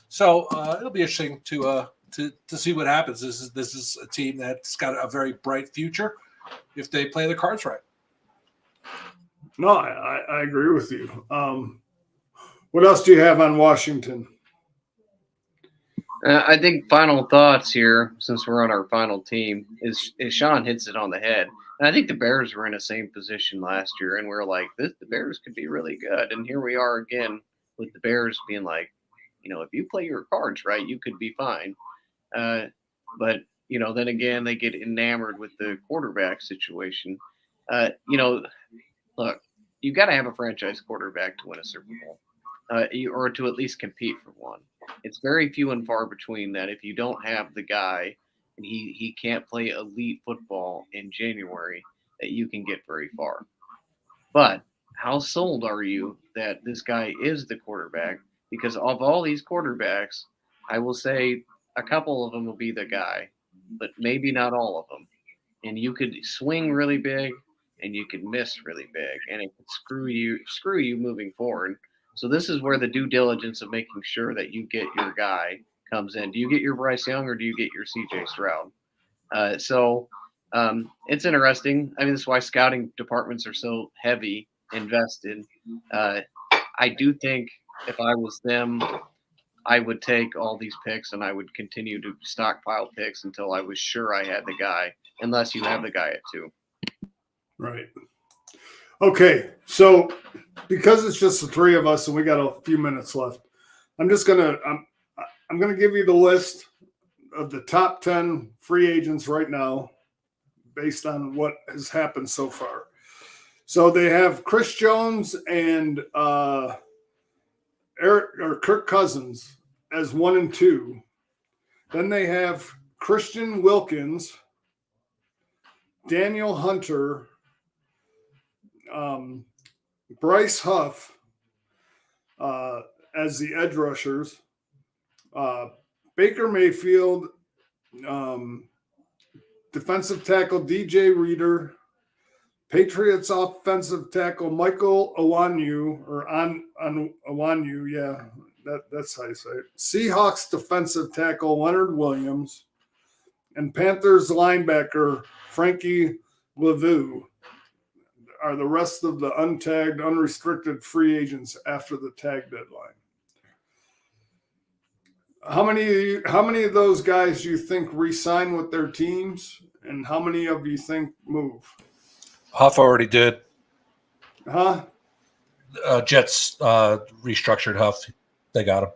so it'll be interesting to see what happens. This is a team that's got a very bright future if they play the cards right. No, I agree with you. What else do you have on Washington? I think final thoughts here, since we're on our final team, is Sean hits it on the head. And I think the Bears were in the same position last year, and we're like, the Bears could be really good. And here we are again with the Bears being like, if you play your cards right, you could be fine. But then again, they get enamored with the quarterback situation. Look, you got to have a franchise quarterback to win a Super Bowl, or to at least compete for one. It's very few and far between that if you don't have the guy and he can't play elite football in January, that you can get very far. But how sold are you that this guy is the quarterback? Because of all these quarterbacks, I will say a couple of them will be the guy, but maybe not all of them. And you could swing really big and you could miss really big, and it could screw you moving forward. So this is where the due diligence of making sure that you get your guy comes in. Do you get your Bryce Young or do you get your CJ Stroud? It's interesting. I mean, that's why scouting departments are so heavy invested. I do think if I was them, I would take all these picks and I would continue to stockpile picks until I was sure I had the guy, unless you have the guy at 2. Right. Okay, so because it's just the three of us and we got a few minutes left, I'm gonna give you the list of the top 10 free agents right now, based on what has happened so far. So they have Chris Jones and Kirk Cousins as 1 and 2. Then they have Christian Wilkins, Daniel Hunter, Bryce Huff as the edge rushers, Baker Mayfield, defensive tackle DJ Reader, Patriots offensive tackle Michael Onwenu, Onwenu, yeah, that's how you say it. Seahawks defensive tackle Leonard Williams, and Panthers linebacker Frankie Lavu are the rest of the untagged, unrestricted free agents after the tag deadline. How many of those guys do you think re-sign with their teams, and how many of you think move? Huff already did. Huh? Jets restructured Huff. They got him.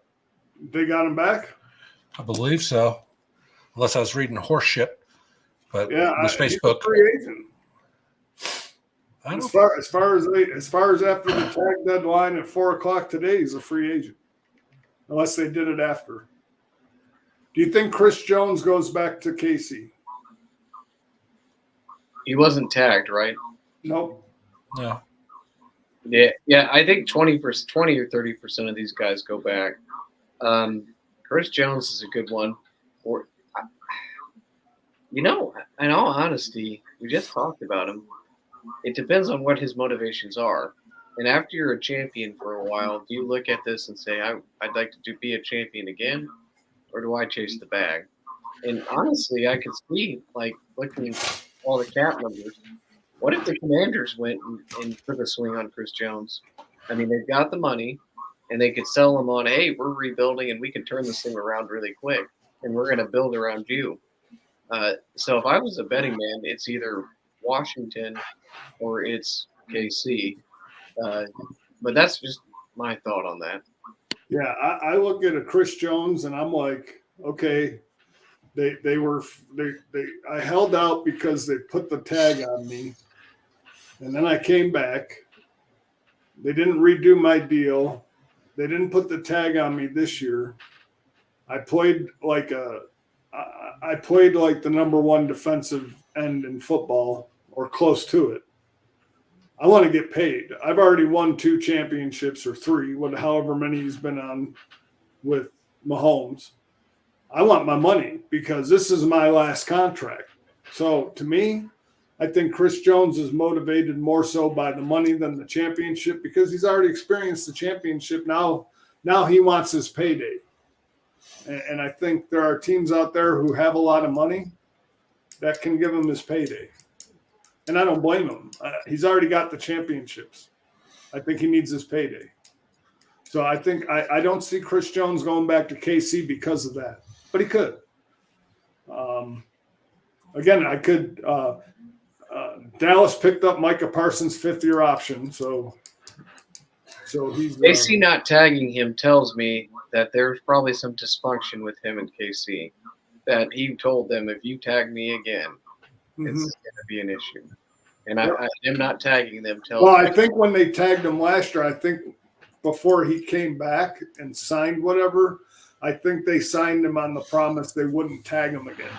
They got him back? I believe so. Unless I was reading horse shit. But yeah, it was he's Facebook. a free agent. As far as after the tag deadline at 4:00 today, he's a free agent. Unless they did it after. Do you think Chris Jones goes back to KC? He wasn't tagged, right? Nope. No. Yeah. I think 20 or 30% of these guys go back. Chris Jones is a good one. In all honesty, we just talked about him. It depends on what his motivations are. And after you're a champion for a while, do you look at this and say, I'd like to be a champion again, or do I chase the bag? And honestly, I could see, like, looking at all the cap numbers, what if the Commanders went and took a swing on Chris Jones? I mean, they've got the money, and they could sell him on, hey, we're rebuilding, and we can turn this thing around really quick, and we're going to build around you. So if I was a betting man, it's either Washington or it's KC. But that's just my thought on that. Yeah, I look at a Chris Jones and I'm like, okay, I held out because they put the tag on me, and then I came back. They didn't redo my deal. They didn't put the tag on me this year. I played like a I played like the number one defensive end in football or close to it. I want to get paid. I've already won 2 championships or 3, however many he's been on with Mahomes. I want my money because this is my last contract. So to me, I think Chris Jones is motivated more so by the money than the championship because he's already experienced the championship. Now he wants his payday. And I think there are teams out there who have a lot of money that can give him his payday. And I don't blame him. He's already got the championships. I think he needs his payday. So I think I don't see Chris Jones going back to KC because of that. But he could. Again, I could. Dallas picked up Micah Parsons' 5th-year option, so he's. KC not tagging him tells me that there's probably some dysfunction with him and KC. That he told them, if you tag me again, it's going to be an issue. And I am not tagging them. I think when they tagged him last year, I think before he came back and signed whatever, I think they signed him on the promise they wouldn't tag him again.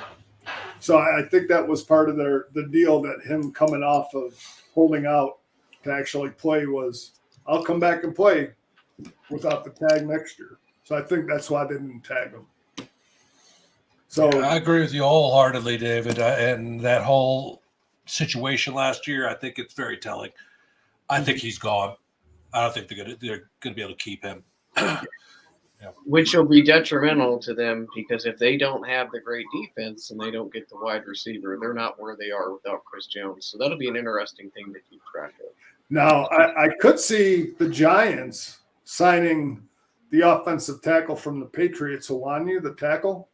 So I think that was part of the deal that him coming off of holding out to actually play was, I'll come back and play without the tag next year. So I think that's why they didn't tag him. So yeah, I agree with you wholeheartedly, David. And that whole situation last year, I think it's very telling. I think he's gone. I don't think they're gonna be able to keep him. Which will be detrimental to them because if they don't have the great defense and they don't get the wide receiver, they're not where they are without Chris Jones. So that'll be an interesting thing to keep track of. Now, I could see the Giants signing the offensive tackle from the Patriots, Iwanya, the tackle.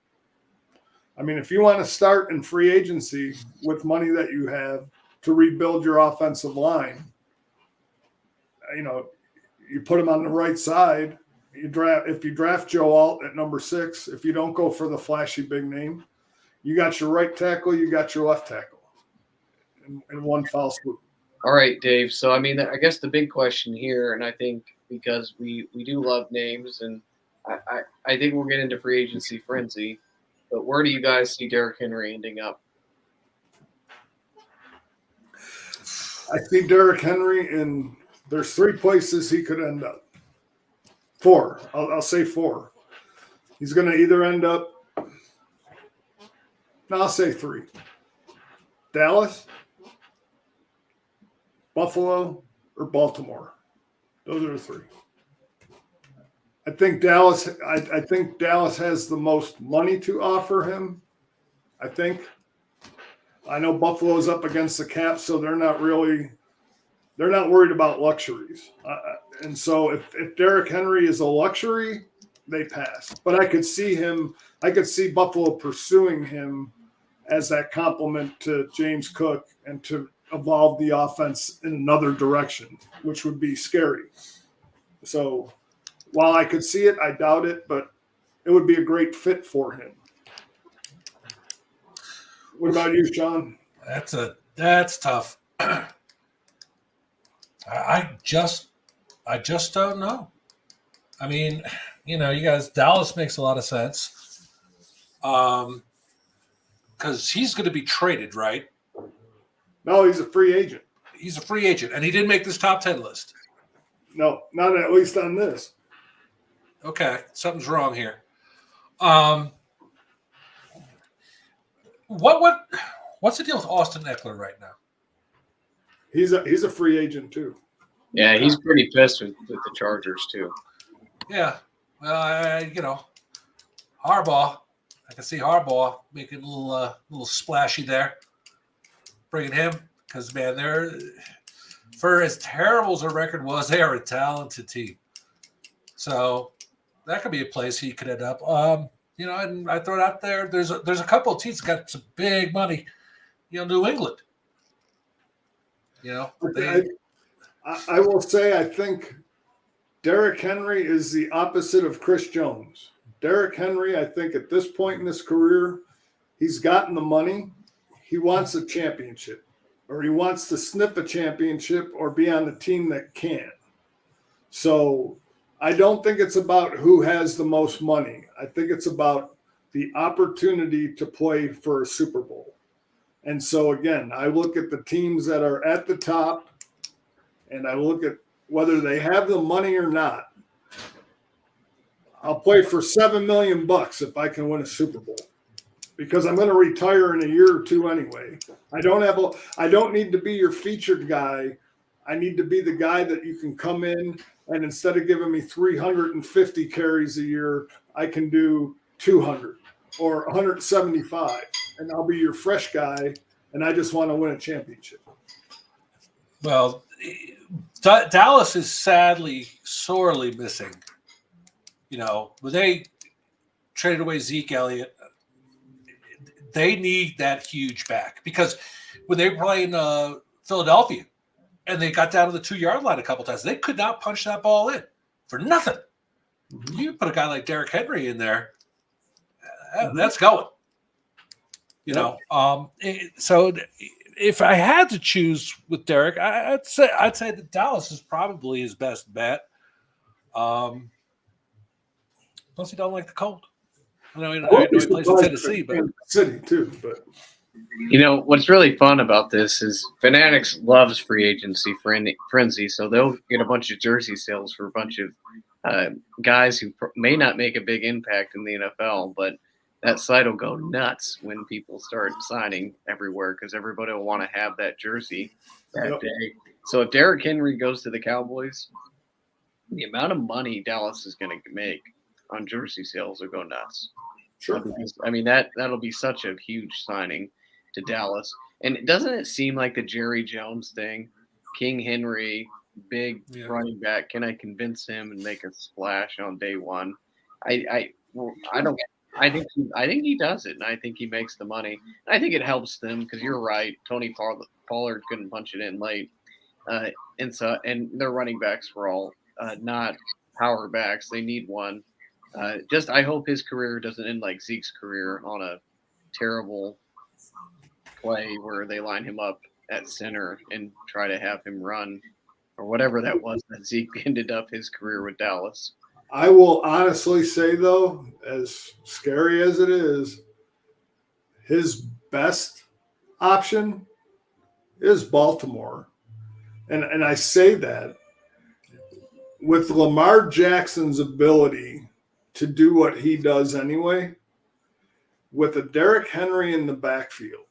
I mean, if you want to start in free agency with money that you have to rebuild your offensive line, you put him on the right side. If you draft Joe Alt at number 6, if you don't go for the flashy big name, you got your right tackle, you got your left tackle in one foul swoop. All right, Dave. So, I mean, I guess the big question here, and I think because we do love names, and I think we'll get into free agency frenzy, but where do you guys see Derrick Henry ending up? I see Derrick Henry there's 3 places he could end up. 4. I'll say 4. He's going to either end up – no, I'll say 3. Dallas, Buffalo, or Baltimore. Those are the 3. I think Dallas has the most money to offer him. I know Buffalo's up against the cap, so they're not worried about luxuries. And so if Derrick Henry is a luxury, they pass. But I could see Buffalo pursuing him as that complement to James Cook and to evolve the offense in another direction, which would be scary. So while I could see it, I doubt it, but it would be a great fit for him. What about you, Sean? That's tough. I just don't know. I mean, you guys, Dallas makes a lot of sense. Because he's going to be traded, right? No, he's a free agent. He's a free agent, and he didn't make this top 10 list. No, not at least on this. Okay, something's wrong here. What's the deal with Austin Eckler right now? He's a free agent too. Yeah, he's pretty pissed with the Chargers too. Yeah, well, Harbaugh. I can see Harbaugh making a little splashy there, bringing him because man, for as terrible as their record was, they are a talented team. So that could be a place he could end up. And I throw it out there. There's a couple of teams that got some big money. New England. I will say I think Derrick Henry is the opposite of Chris Jones. Derrick Henry, I think at this point in his career, he's gotten the money. He wants a championship, or he wants to sniff a championship or be on the team that can. So I don't think it's about who has the most money. I think it's about the opportunity to play for a Super Bowl. And so, again, I look at the teams that are at the top, and I look at whether they have the money or not. I'll play for $7 million if I can win a Super Bowl, because I'm going to retire in a year or two anyway. I don't need to be your featured guy. I need to be the guy that you can come in, and instead of giving me 350 carries a year, I can do 200 or 175, and I'll be your fresh guy, and I just want to win a championship. Well, Dallas is sadly, sorely missing. When they traded away Zeke Elliott, they need that huge back, because when they were playing Philadelphia and they got down to the 2-yard line a couple times, they could not punch that ball in for nothing. Mm-hmm. You put a guy like Derrick Henry in there, that's going. So if I had to choose with Derrick, I'd say that Dallas is probably his best bet. Plus, he don't like the cold. I know he plays in Tennessee, but City too. But what's really fun about this is Fanatics loves free agency frenzy, so they'll get a bunch of jersey sales for a bunch of guys who may not make a big impact in the NFL, but that site will go nuts when people start signing everywhere, because everybody will want to have that jersey that day. So if Derrick Henry goes to the Cowboys, the amount of money Dallas is going to make on jersey sales will go nuts. Sure. That'll be such a huge signing to Dallas. And doesn't it seem like the Jerry Jones thing? King Henry, big running back. Can I convince him and make a splash on day one? I think he does it, and I think he makes the money. And I think it helps them, because you're right. Tony Pollard couldn't punch it in late, and their running backs were all not power backs. They need one. I hope his career doesn't end like Zeke's career on a terrible play where they line him up at center and try to have him run, or whatever that was that Zeke ended up his career with Dallas. I will honestly say, though, as scary as it is, his best option is Baltimore. And I say that with Lamar Jackson's ability to do what he does anyway, with a Derrick Henry in the backfield,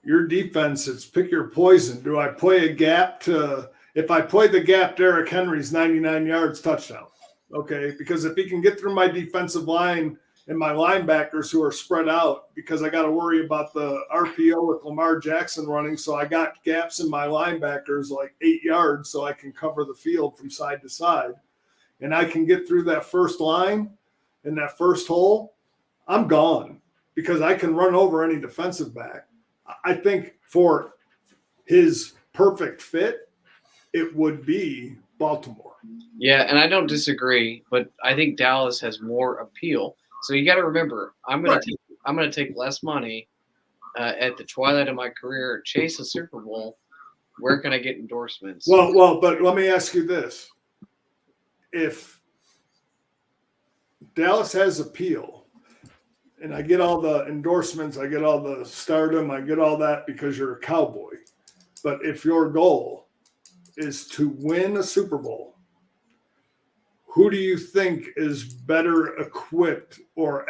your defense is pick your poison. Do I play a gap to – if I play the gap, Derrick Henry's 99 yards, touchdown. Okay, because if he can get through my defensive line and my linebackers who are spread out, because I got to worry about the RPO with Lamar Jackson running, so I got gaps in my linebackers like 8 yards so I can cover the field from side to side, and I can get through that first line and that first hole, I'm gone, because I can run over any defensive back. I think for his perfect fit, it would be Baltimore. Yeah, and I don't disagree, but I think Dallas has more appeal. So you got to remember, I'm going to take less money at the twilight of my career, chase a Super Bowl. Where can I get endorsements? Well, but let me ask you this: if Dallas has appeal, and I get all the endorsements, I get all the stardom, I get all that because you're a Cowboy, but if your goal is to win a Super Bowl, who do you think is better equipped or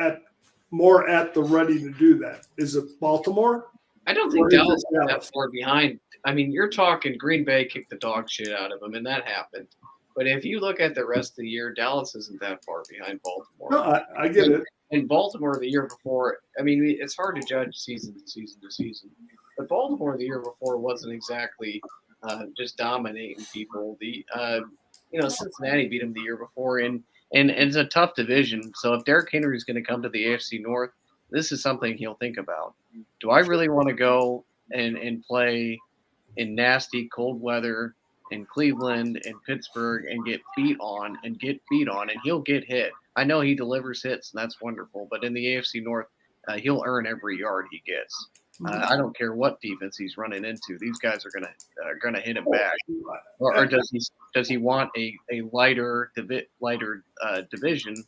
more at the ready to do that? Is it Baltimore? I don't think Dallas is that far behind. I mean, you're talking Green Bay kicked the dog shit out of them, and that happened. But if you look at the rest of the year, Dallas isn't that far behind Baltimore. No, I get it. And Baltimore the year before, I mean, it's hard to judge season to season to season. But Baltimore the year before wasn't exactly just dominating people. Cincinnati beat them the year before, and it's a tough division. So if Derrick Henry is going to come to the AFC North, this is something he'll think about. Do I really want to go and play in nasty cold weather in Cleveland and Pittsburgh and get beat on? And he'll get hit. I know he delivers hits, and that's wonderful. But in the AFC North, he'll earn every yard he gets. I don't care what defense he's running into; these guys are gonna hit him back. Or does he want a lighter division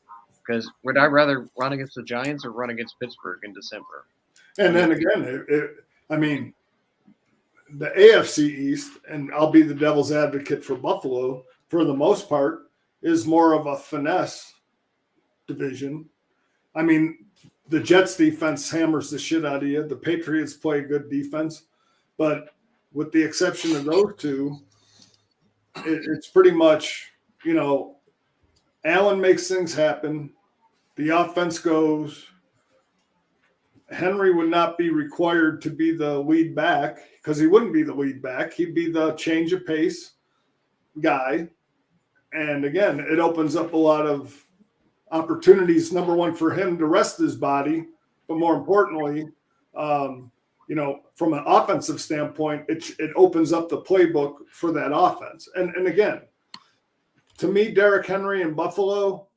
because would I rather run against the Giants or run against Pittsburgh in December? And then again, I mean, the AFC East, and I'll be the devil's advocate for Buffalo, for the most part, is more of a finesse division. I mean, the Jets defense hammers the shit out of you. The Patriots play good defense. But with the exception of those two, it's pretty much, you know, Allen makes things happen. The offense goes. Henry would not be required to be the lead back because he wouldn't be the lead back. He'd be the change of pace guy. And again, it opens up a lot of opportunities, number one, for him to rest his body. But more importantly, you know, from an offensive standpoint, it opens up the playbook for that offense. And again, to me, Derrick Henry in Buffalo,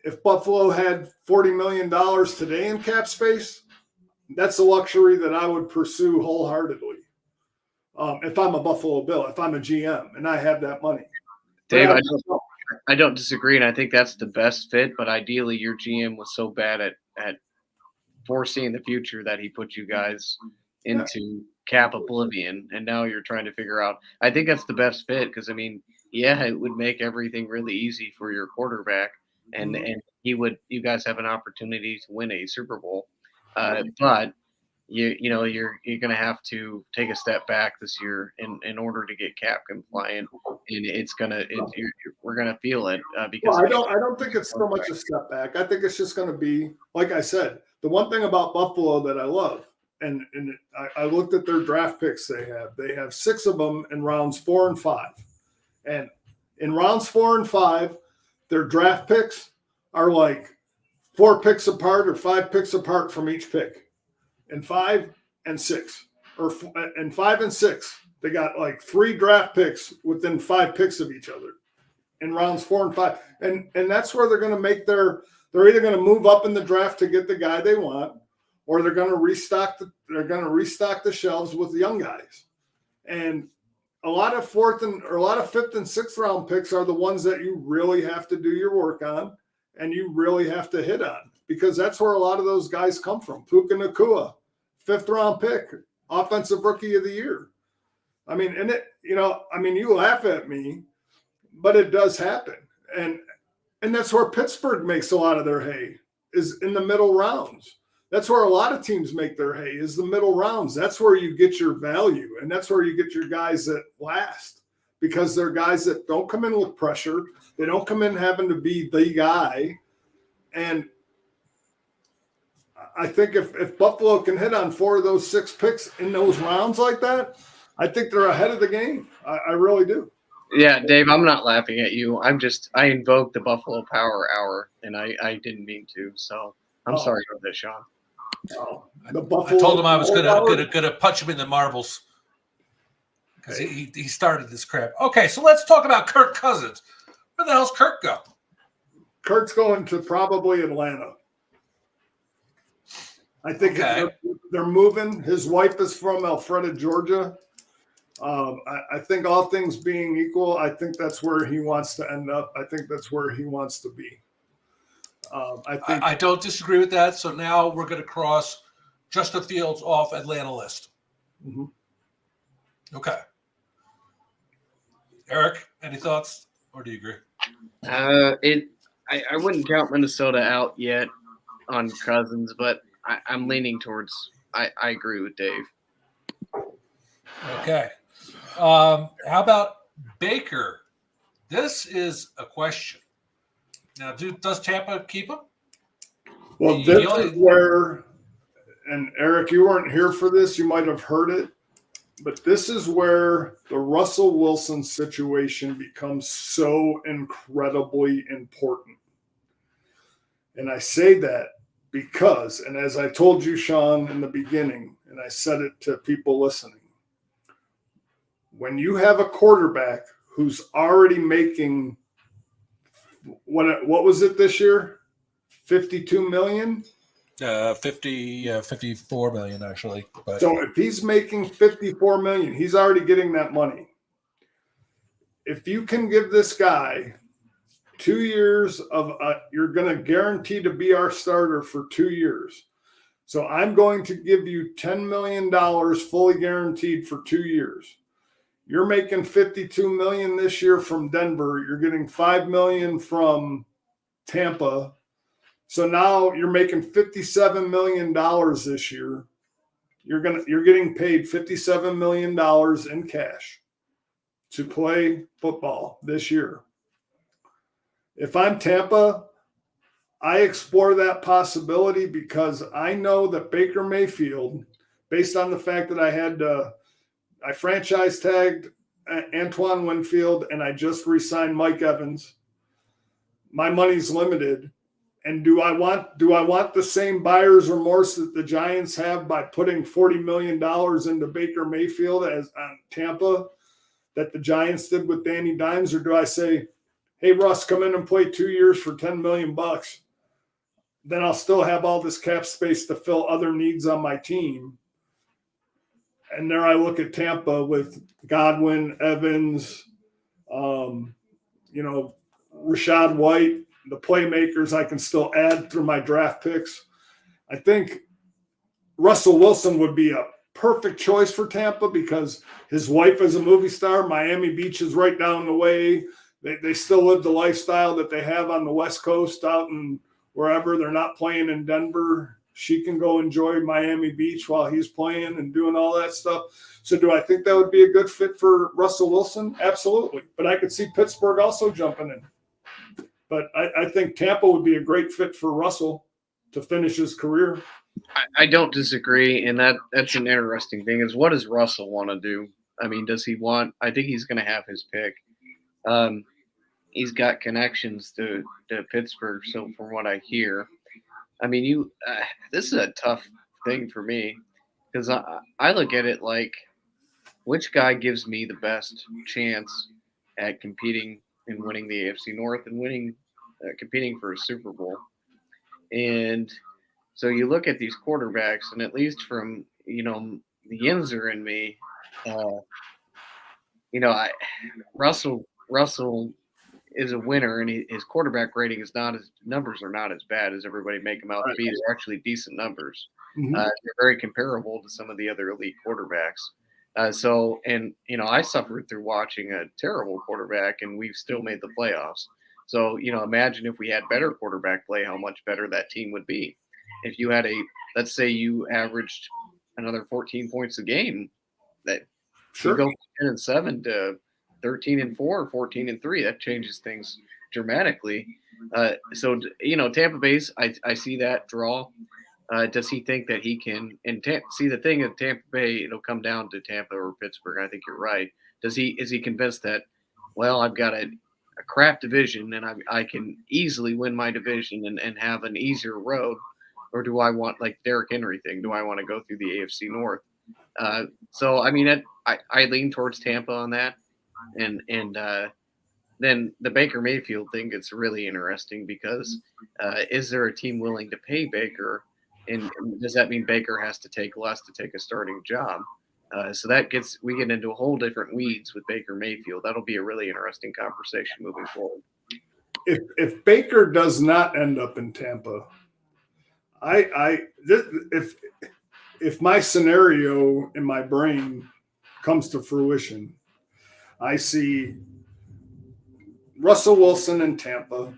if Buffalo had $40 million today in cap space, that's a luxury that I would pursue wholeheartedly. If I'm a Buffalo Bill, if I'm a GM and I have that money. Dave, I don't disagree, and I think that's the best fit. But ideally, your GM was so bad at foreseeing the future that he put you guys into cap oblivion, and now you're trying to figure out. I think that's the best fit because I mean, yeah, it would make everything really easy for your quarterback, and you guys have an opportunity to win a Super Bowl. But you're going to have to take a step back this year in order to get cap compliant, and we're gonna feel it because I don't think it's so much a step back. I think it's just going to be, like I said, the one thing about Buffalo that I love, and I looked at their draft picks they have. They have 6 of them in rounds 4 and 5, and in rounds 4 and 5, their draft picks are like 4 picks apart or 5 picks apart from each pick. And 5 and 6, and 5 and 6, they got like 3 draft picks within 5 picks of each other in rounds 4 and 5, and that's where they're going to make they're either going to move up in the draft to get the guy they want, or they're going to restock the shelves with young guys. And a lot of 5th and 6th round picks are the ones that you really have to do your work on, and you really have to hit on. Because that's where a lot of those guys come from. Puka Nacua, 5th round pick, offensive rookie of the year. I mean, you laugh at me, but it does happen. And that's where Pittsburgh makes a lot of their hay, is in the middle rounds. That's where a lot of teams make their hay, is the middle rounds. That's where you get your value, and that's where you get your guys that last, because they're guys that don't come in with pressure. They don't come in having to be the guy. And I think if Buffalo can hit on 4 of those 6 picks in those rounds like that, I think they're ahead of the game. I really do. Yeah, Dave, I'm not laughing at you. I invoked the Buffalo Power Hour, and I didn't mean to. So I'm sorry about that, Sean. The Buffalo. I told him I was gonna punch him in the marbles because he started this crap. Okay, so let's talk about Kirk Cousins. Where the hell's Kirk go? Kirk's going to probably Atlanta. I think they're moving. His wife is from Alpharetta, Georgia. I think all things being equal, I think that's where he wants to end up. I think that's where he wants to be. I don't disagree with that. So now we're going to cross Justin Fields off Atlanta list. Mm-hmm. Okay. Eric, any thoughts, or do you agree? I wouldn't count Minnesota out yet on Cousins, but I'm leaning towards. I agree with Dave. Okay. How about Baker? This is a question. Now, does Tampa keep him? Well, this is where, and Eric, you weren't here for this. You might have heard it, but this is where the Russell Wilson situation becomes so incredibly important. And I say that because, and as I told you, Sean, in the beginning, and I said it to people listening, when you have a quarterback who's already making, what was it this year? 52 million? 54 million, actually. But. So if he's making 54 million, he's already getting that money. If you can give this guy 2 years of you're going to guarantee to be our starter for 2 years. So I'm going to give you $10 million fully guaranteed for 2 years. You're making $52 million this year from Denver. You're getting $5 million from Tampa. So now you're making $57 million this year. You're getting paid $57 million in cash to play football this year. If I'm Tampa, I explore that possibility because I know that Baker Mayfield, based on the fact that I franchise tagged Antoine Winfield and I just re-signed Mike Evans, my money's limited. And do I want the same buyer's remorse that the Giants have by putting $40 million into Baker Mayfield as on Tampa that the Giants did with Danny Dimes? Or do I say, hey, Russ, come in and play 2 years for $10 million. Then I'll still have all this cap space to fill other needs on my team. And there I look at Tampa with Godwin, Evans, Rashad White, the playmakers I can still add through my draft picks. I think Russell Wilson would be a perfect choice for Tampa because his wife is a movie star. Miami Beach is right down the way. They still live the lifestyle that they have on the West Coast out in wherever. They're not playing in Denver. She can go enjoy Miami Beach while he's playing and doing all that stuff. So do I think that would be a good fit for Russell Wilson? Absolutely. But I could see Pittsburgh also jumping in. But I think Tampa would be a great fit for Russell to finish his career. I don't disagree, and that's an interesting thing is what does Russell want to do? I mean, does he want – I think he's going to have his pick. He's got connections to Pittsburgh, so from what I hear. I mean, this is a tough thing for me because I look at it like which guy gives me the best chance at competing and winning the AFC North and competing for a Super Bowl. And so you look at these quarterbacks, and at least from, the Yinzer in me, Russell is a winner, and his quarterback rating numbers are not as bad as everybody make them out to be. They're actually decent numbers. Mm-hmm. They're very comparable to some of the other elite quarterbacks. I suffered through watching a terrible quarterback, and we've still made the playoffs. So, imagine if we had better quarterback play, how much better that team would be. If you had let's say you averaged another 14 points a game, that you go from 10-7 to 13-4, 14-3, that changes things dramatically. Tampa Bay's, I see that draw. Does he think that he can? And see the thing at Tampa Bay, it'll come down to Tampa or Pittsburgh. I think you're right. Is he convinced that? Well, I've got a crap division, and I can easily win my division and have an easier road, or do I want like Derrick Henry thing? Do I want to go through the AFC North? I lean towards Tampa on that, and then the Baker Mayfield thing gets really interesting because is there a team willing to pay Baker? And does that mean Baker has to take less to take a starting job? So we get into a whole different weeds with Baker Mayfield. That'll be a really interesting conversation moving forward. If Baker does not end up in Tampa, if my scenario in my brain comes to fruition, I see Russell Wilson in Tampa,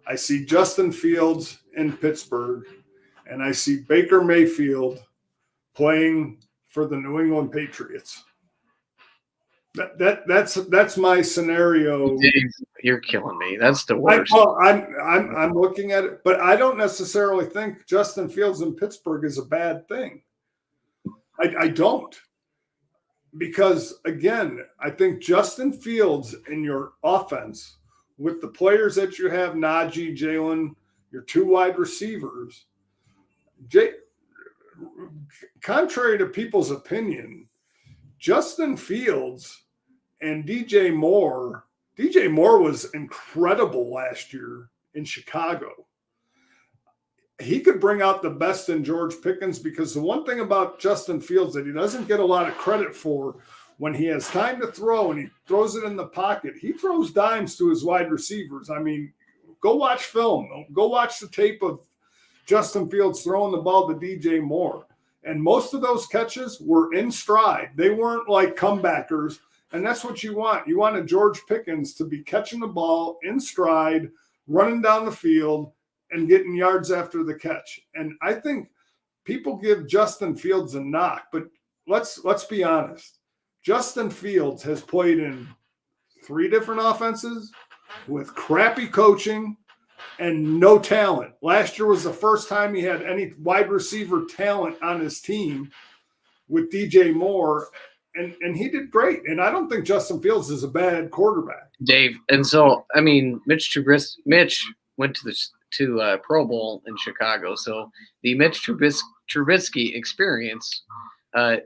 I see Justin Fields in Pittsburgh, and I see Baker Mayfield playing for the New England Patriots. That's my scenario. Dave, you're killing me. That's the worst. I'm looking at it, but I don't necessarily think Justin Fields in Pittsburgh is a bad thing. I don't. Because, again, I think Justin Fields in your offense, with the players that you have, Najee, Jalen, your two wide receivers, contrary to people's opinion, Justin Fields and DJ Moore was incredible last year in Chicago. He could bring out the best in George Pickens because the one thing about Justin Fields that he doesn't get a lot of credit for when he has time to throw and he throws it in the pocket, he throws dimes to his wide receivers. I mean, go watch film. Go watch the tape of Justin Fields throwing the ball to DJ Moore. And most of those catches were in stride. They weren't like comebackers. And that's what you want. You want a George Pickens to be catching the ball in stride, running down the field, and getting yards after the catch. And I think people give Justin Fields a knock, but let's be honest. Justin Fields has played in 3 different offenses with crappy coaching and no talent. Last year was the first time he had any wide receiver talent on his team with DJ Moore, and he did great. And I don't think Justin Fields is a bad quarterback. Dave. And so, I mean, Mitch went to Pro Bowl in Chicago. So the Mitch Trubisky experience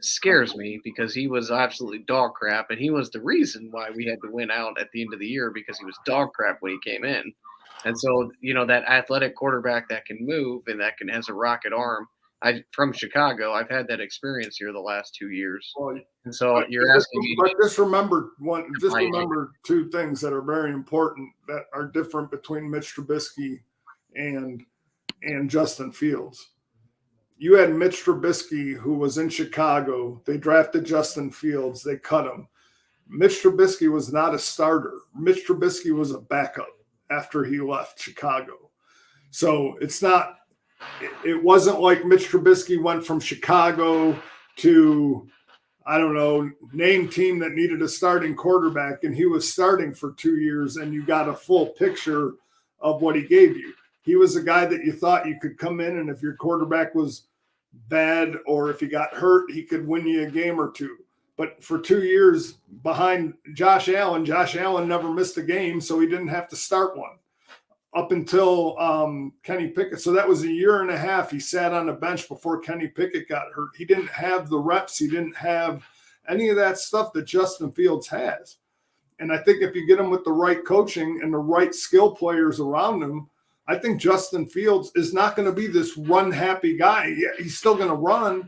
scares me because he was absolutely dog crap, and he was the reason why we had to win out at the end of the year because he was dog crap when he came in. And so, that athletic quarterback that can move and that has a rocket arm. From Chicago, I've had that experience here the last 2 years. Well, and so you're asking me. But just remember 2 things that are very important that are different between Mitch Trubisky and Justin Fields. You had Mitch Trubisky, who was in Chicago. They drafted Justin Fields. They cut him. Mitch Trubisky was not a starter. Mitch Trubisky was a backup after he left Chicago. So it wasn't like Mitch Trubisky went from Chicago to, I don't know, name team that needed a starting quarterback, and he was starting for 2 years, and you got a full picture of what he gave you. He was a guy that you thought you could come in, and if your quarterback was bad or if he got hurt, he could win you a game or two. But for 2 years behind Josh Allen never missed a game, so he didn't have to start one up until Kenny Pickett. So that was a year and a half he sat on the bench before Kenny Pickett got hurt. He didn't have the reps. He didn't have any of that stuff that Justin Fields has. And I think if you get him with the right coaching and the right skill players around him, I think Justin Fields is not going to be this run-happy guy. Yeah, he's still going to run,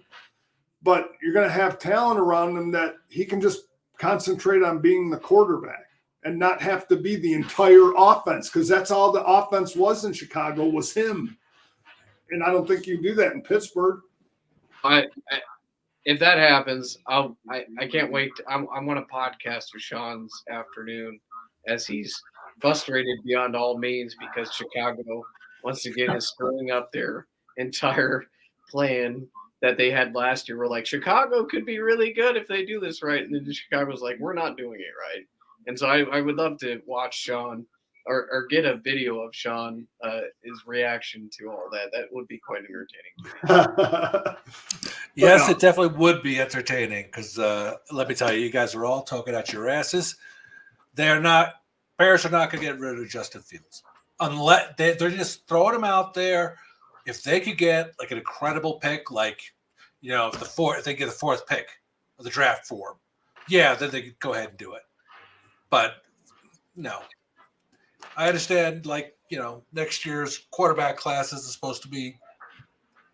but you're going to have talent around him that he can just concentrate on being the quarterback and not have to be the entire offense, because that's all the offense was in Chicago was him. And I don't think you do that in Pittsburgh. If that happens, I can't wait. I'm on a podcast with Sean this afternoon as he's frustrated beyond all means because Chicago, once again, is screwing up their entire plan that they had last year. We're like, Chicago could be really good if they do this right. And then Chicago's like, we're not doing it right. And so I would love to watch Sean or get a video of Sean, his reaction to all that. That would be quite entertaining. Yes, it definitely would be entertaining because let me tell you, you guys are all talking out your asses. Bears are not going to get rid of Justin Fields unless they're just throwing him out there. If they could get like an incredible pick, like if they get the 4th pick of the draft for him, yeah, then they could go ahead and do it. But no, I understand. Next year's quarterback classes is supposed to be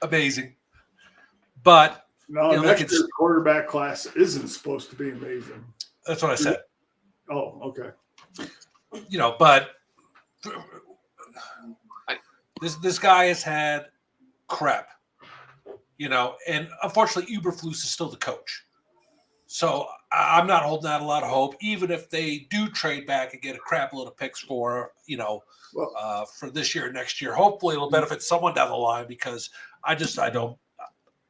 amazing, but next year's quarterback class isn't supposed to be amazing. That's what I said. Oh, okay. But this guy has had crap, and unfortunately Eberflus is still the coach. So I'm not holding out a lot of hope, even if they do trade back and get a crap load of picks for this year, next year. Hopefully it'll benefit someone down the line because I believe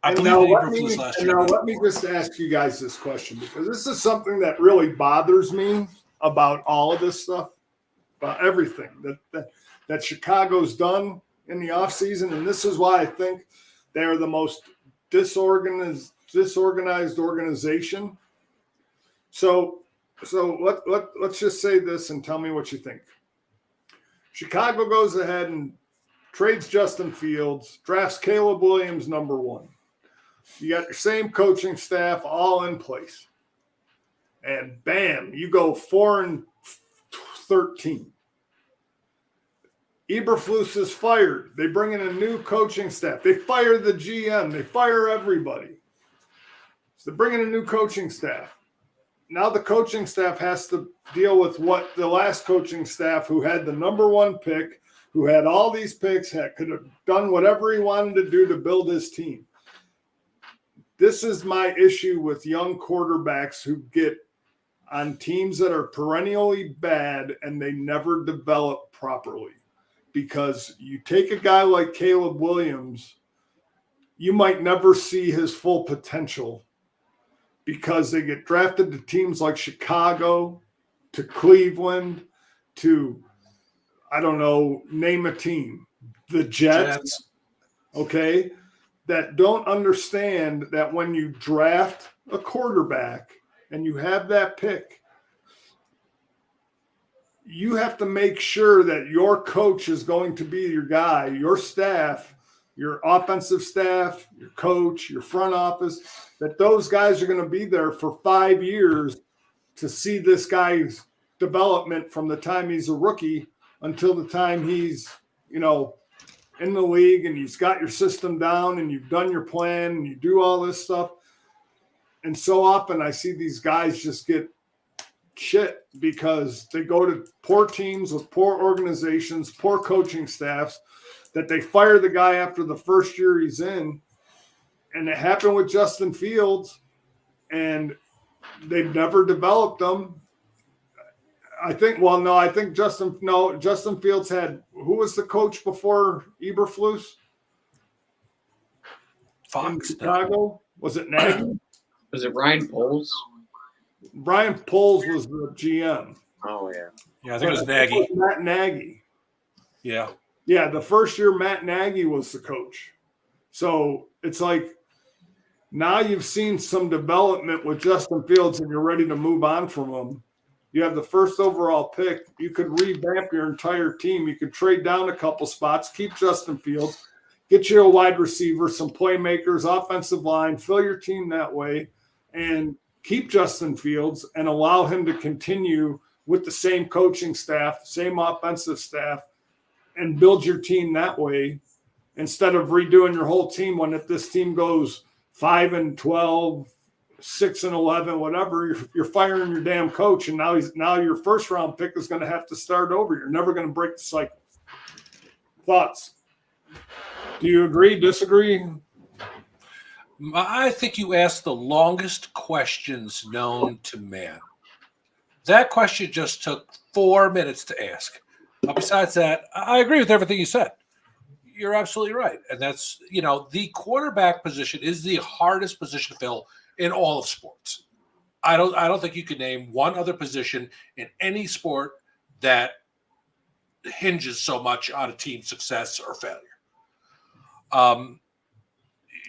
Eberflus last year. Now let me just ask you guys this question, because this is something that really bothers me about all of this stuff, about everything that Chicago's done in the offseason. And this is why I think they're the most disorganized organization. So let's just say this and tell me what you think. Chicago goes ahead and trades Justin Fields, drafts Caleb Williams number 1. You got your same coaching staff all in place. And bam, you go 4-13. Eberflus is fired. They bring in a new coaching staff. They fire the GM. They fire everybody. So they bring in a new coaching staff. now the coaching staff has to deal with what the last coaching staff, who had the number one pick, who had all these picks, could have done whatever he wanted to do to build his team. This is my issue with young quarterbacks who get on teams that are perennially bad and they never develop properly. Because you take a guy like Caleb Williams, you might never see his full potential because they get drafted to teams like Chicago, to Cleveland, to, I don't know, name a team, the Jets. Okay, that don't understand that when you draft a quarterback and you have that pick, you have to make sure that your coach is going to be your guy, your staff, your offensive staff, your coach, your front office, that those guys are going to be there for 5 years to see this guy's development from the time he's a rookie until the time he's, in the league and you've got your system down and you've done your plan and you do all this stuff. And so often I see these guys just get shit because they go to poor teams with poor organizations, poor coaching staffs, that they fire the guy after the first year he's in. And it happened with Justin Fields, and they've never developed them. Justin Fields had, who was the coach before Eberflus? Fox. In Chicago? Was it Nagy? Was it Ryan Poles? Brian Poles was the GM. Oh, yeah. Yeah, I think it was Nagy. Matt Nagy. Yeah. Yeah, the first year Matt Nagy was the coach. So it's like now you've seen some development with Justin Fields and you're ready to move on from him. You have the first overall pick. You could revamp your entire team. You could trade down a couple spots, keep Justin Fields, get you a wide receiver, some playmakers, offensive line, fill your team that way, and keep Justin Fields and allow him to continue with the same coaching staff, same offensive staff, and build your team that way instead of redoing your whole team when if this team goes 5-12, 6-11, whatever, you're firing your damn coach, and now your first round pick is going to have to start over. You're never going to break the cycle. Thoughts? Do you agree, disagree? I think you asked the longest questions known to man. That question just took 4 minutes to ask. Besides that, I agree with everything you said. You're absolutely right. And that's, the quarterback position is the hardest position to fill in all of sports. I don't think you could name one other position in any sport that hinges so much on a team's success or failure.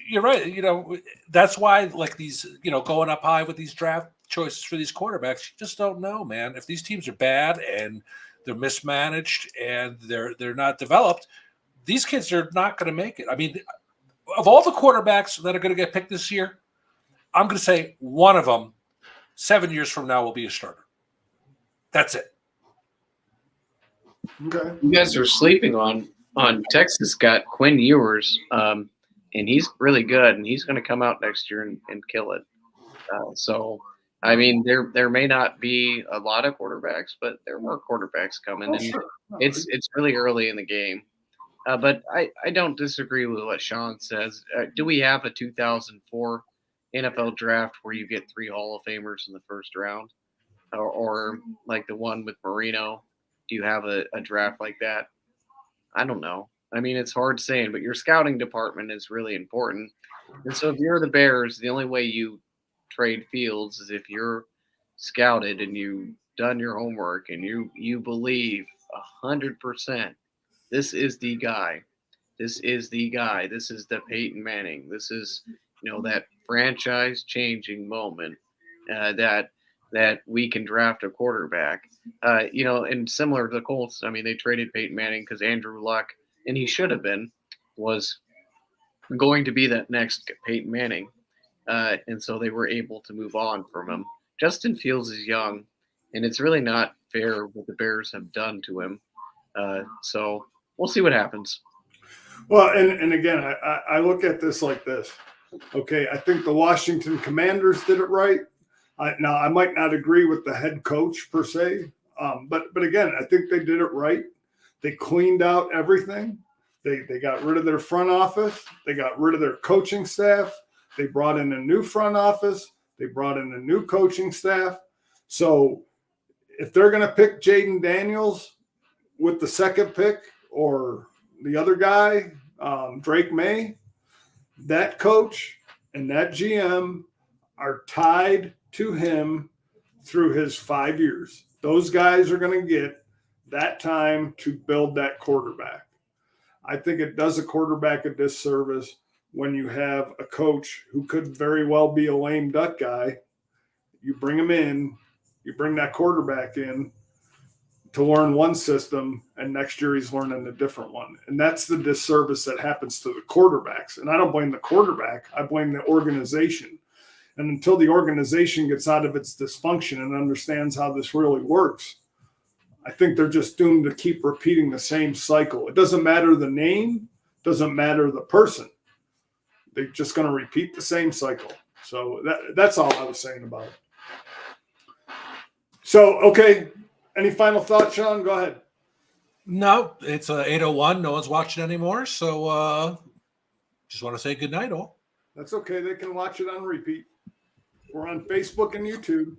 You're right. That's why, like these, going up high with these draft choices for these quarterbacks, you just don't know, man. If these teams are bad and they're mismanaged and they're not developed, these kids are not going to make it. I mean, of all the quarterbacks that are going to get picked this year, I'm going to say one of them 7 years from now will be a starter. That's it. Okay. You guys are sleeping on Texas got Quinn Ewers, and he's really good, and he's going to come out next year and kill it. So, I mean, there may not be a lot of quarterbacks, but there are more quarterbacks coming, and Sure. it's really early in the game. But I don't disagree with what Sean says. Do we have a 2004 NFL draft where you get 3 Hall of Famers in the first round, or like the one with Marino? Do you have a draft like that? I don't know. I mean, it's hard saying, but your scouting department is really important. And so if you're the Bears, the only way you trade Fields is if you're scouted and you've done your homework and you believe 100% this is the guy. This is the guy. This is the Peyton Manning. This is, that franchise-changing moment that we can draft a quarterback. And similar to the Colts, I mean, they traded Peyton Manning because Andrew Luck, and he should have been, was going to be that next Peyton Manning. And so they were able to move on from him. Justin Fields is young, and it's really not fair what the Bears have done to him. So we'll see what happens. Well, and again, I look at this like this. Okay, I think the Washington Commanders did it right. Now, I might not agree with the head coach per se, but again, I think they did it right. They cleaned out everything. They got rid of their front office. They got rid of their coaching staff. They brought in a new front office. They brought in a new coaching staff. So if they're going to pick Jaden Daniels with the second pick or the other guy, Drake May, that coach and that GM are tied to him through his 5 years. Those guys are going to get that time to build that quarterback. I think it does a quarterback a disservice when you have a coach who could very well be a lame duck guy. You bring him in, you bring that quarterback in to learn one system, and next year he's learning a different one. And that's the disservice that happens to the quarterbacks. And I don't blame the quarterback. I blame the organization. And until the organization gets out of its dysfunction and understands how this really works, I think they're just doomed to keep repeating the same cycle. It doesn't matter the name, doesn't matter the person. They're just going to repeat the same cycle. So that's all I was saying about it. So, okay. Any final thoughts, Sean? Go ahead. No, it's 8:01. No one's watching anymore. So just want to say good night, all. That's okay. They can watch it on repeat. We're on Facebook and YouTube.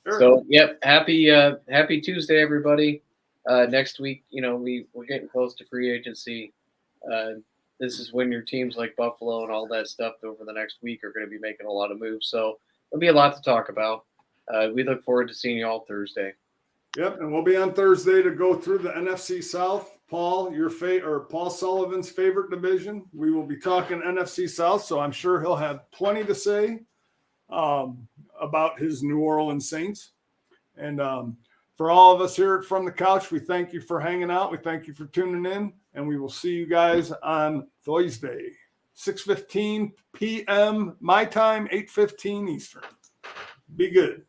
Eric. So, yep. Happy Tuesday, everybody. Next week, we're getting close to free agency. This is when your teams like Buffalo and all that stuff over the next week are going to be making a lot of moves. So there'll be a lot to talk about. We look forward to seeing you all Thursday. Yep, and we'll be on Thursday to go through the NFC South. Paul, Paul Sullivan's favorite division. We will be talking NFC South, so I'm sure he'll have plenty to say about his New Orleans Saints. And for all of us here at From the Couch, we thank you for hanging out. We thank you for tuning in, and we will see you guys on Thursday, 6:15 p.m. my time, 8:15 Eastern. Be good.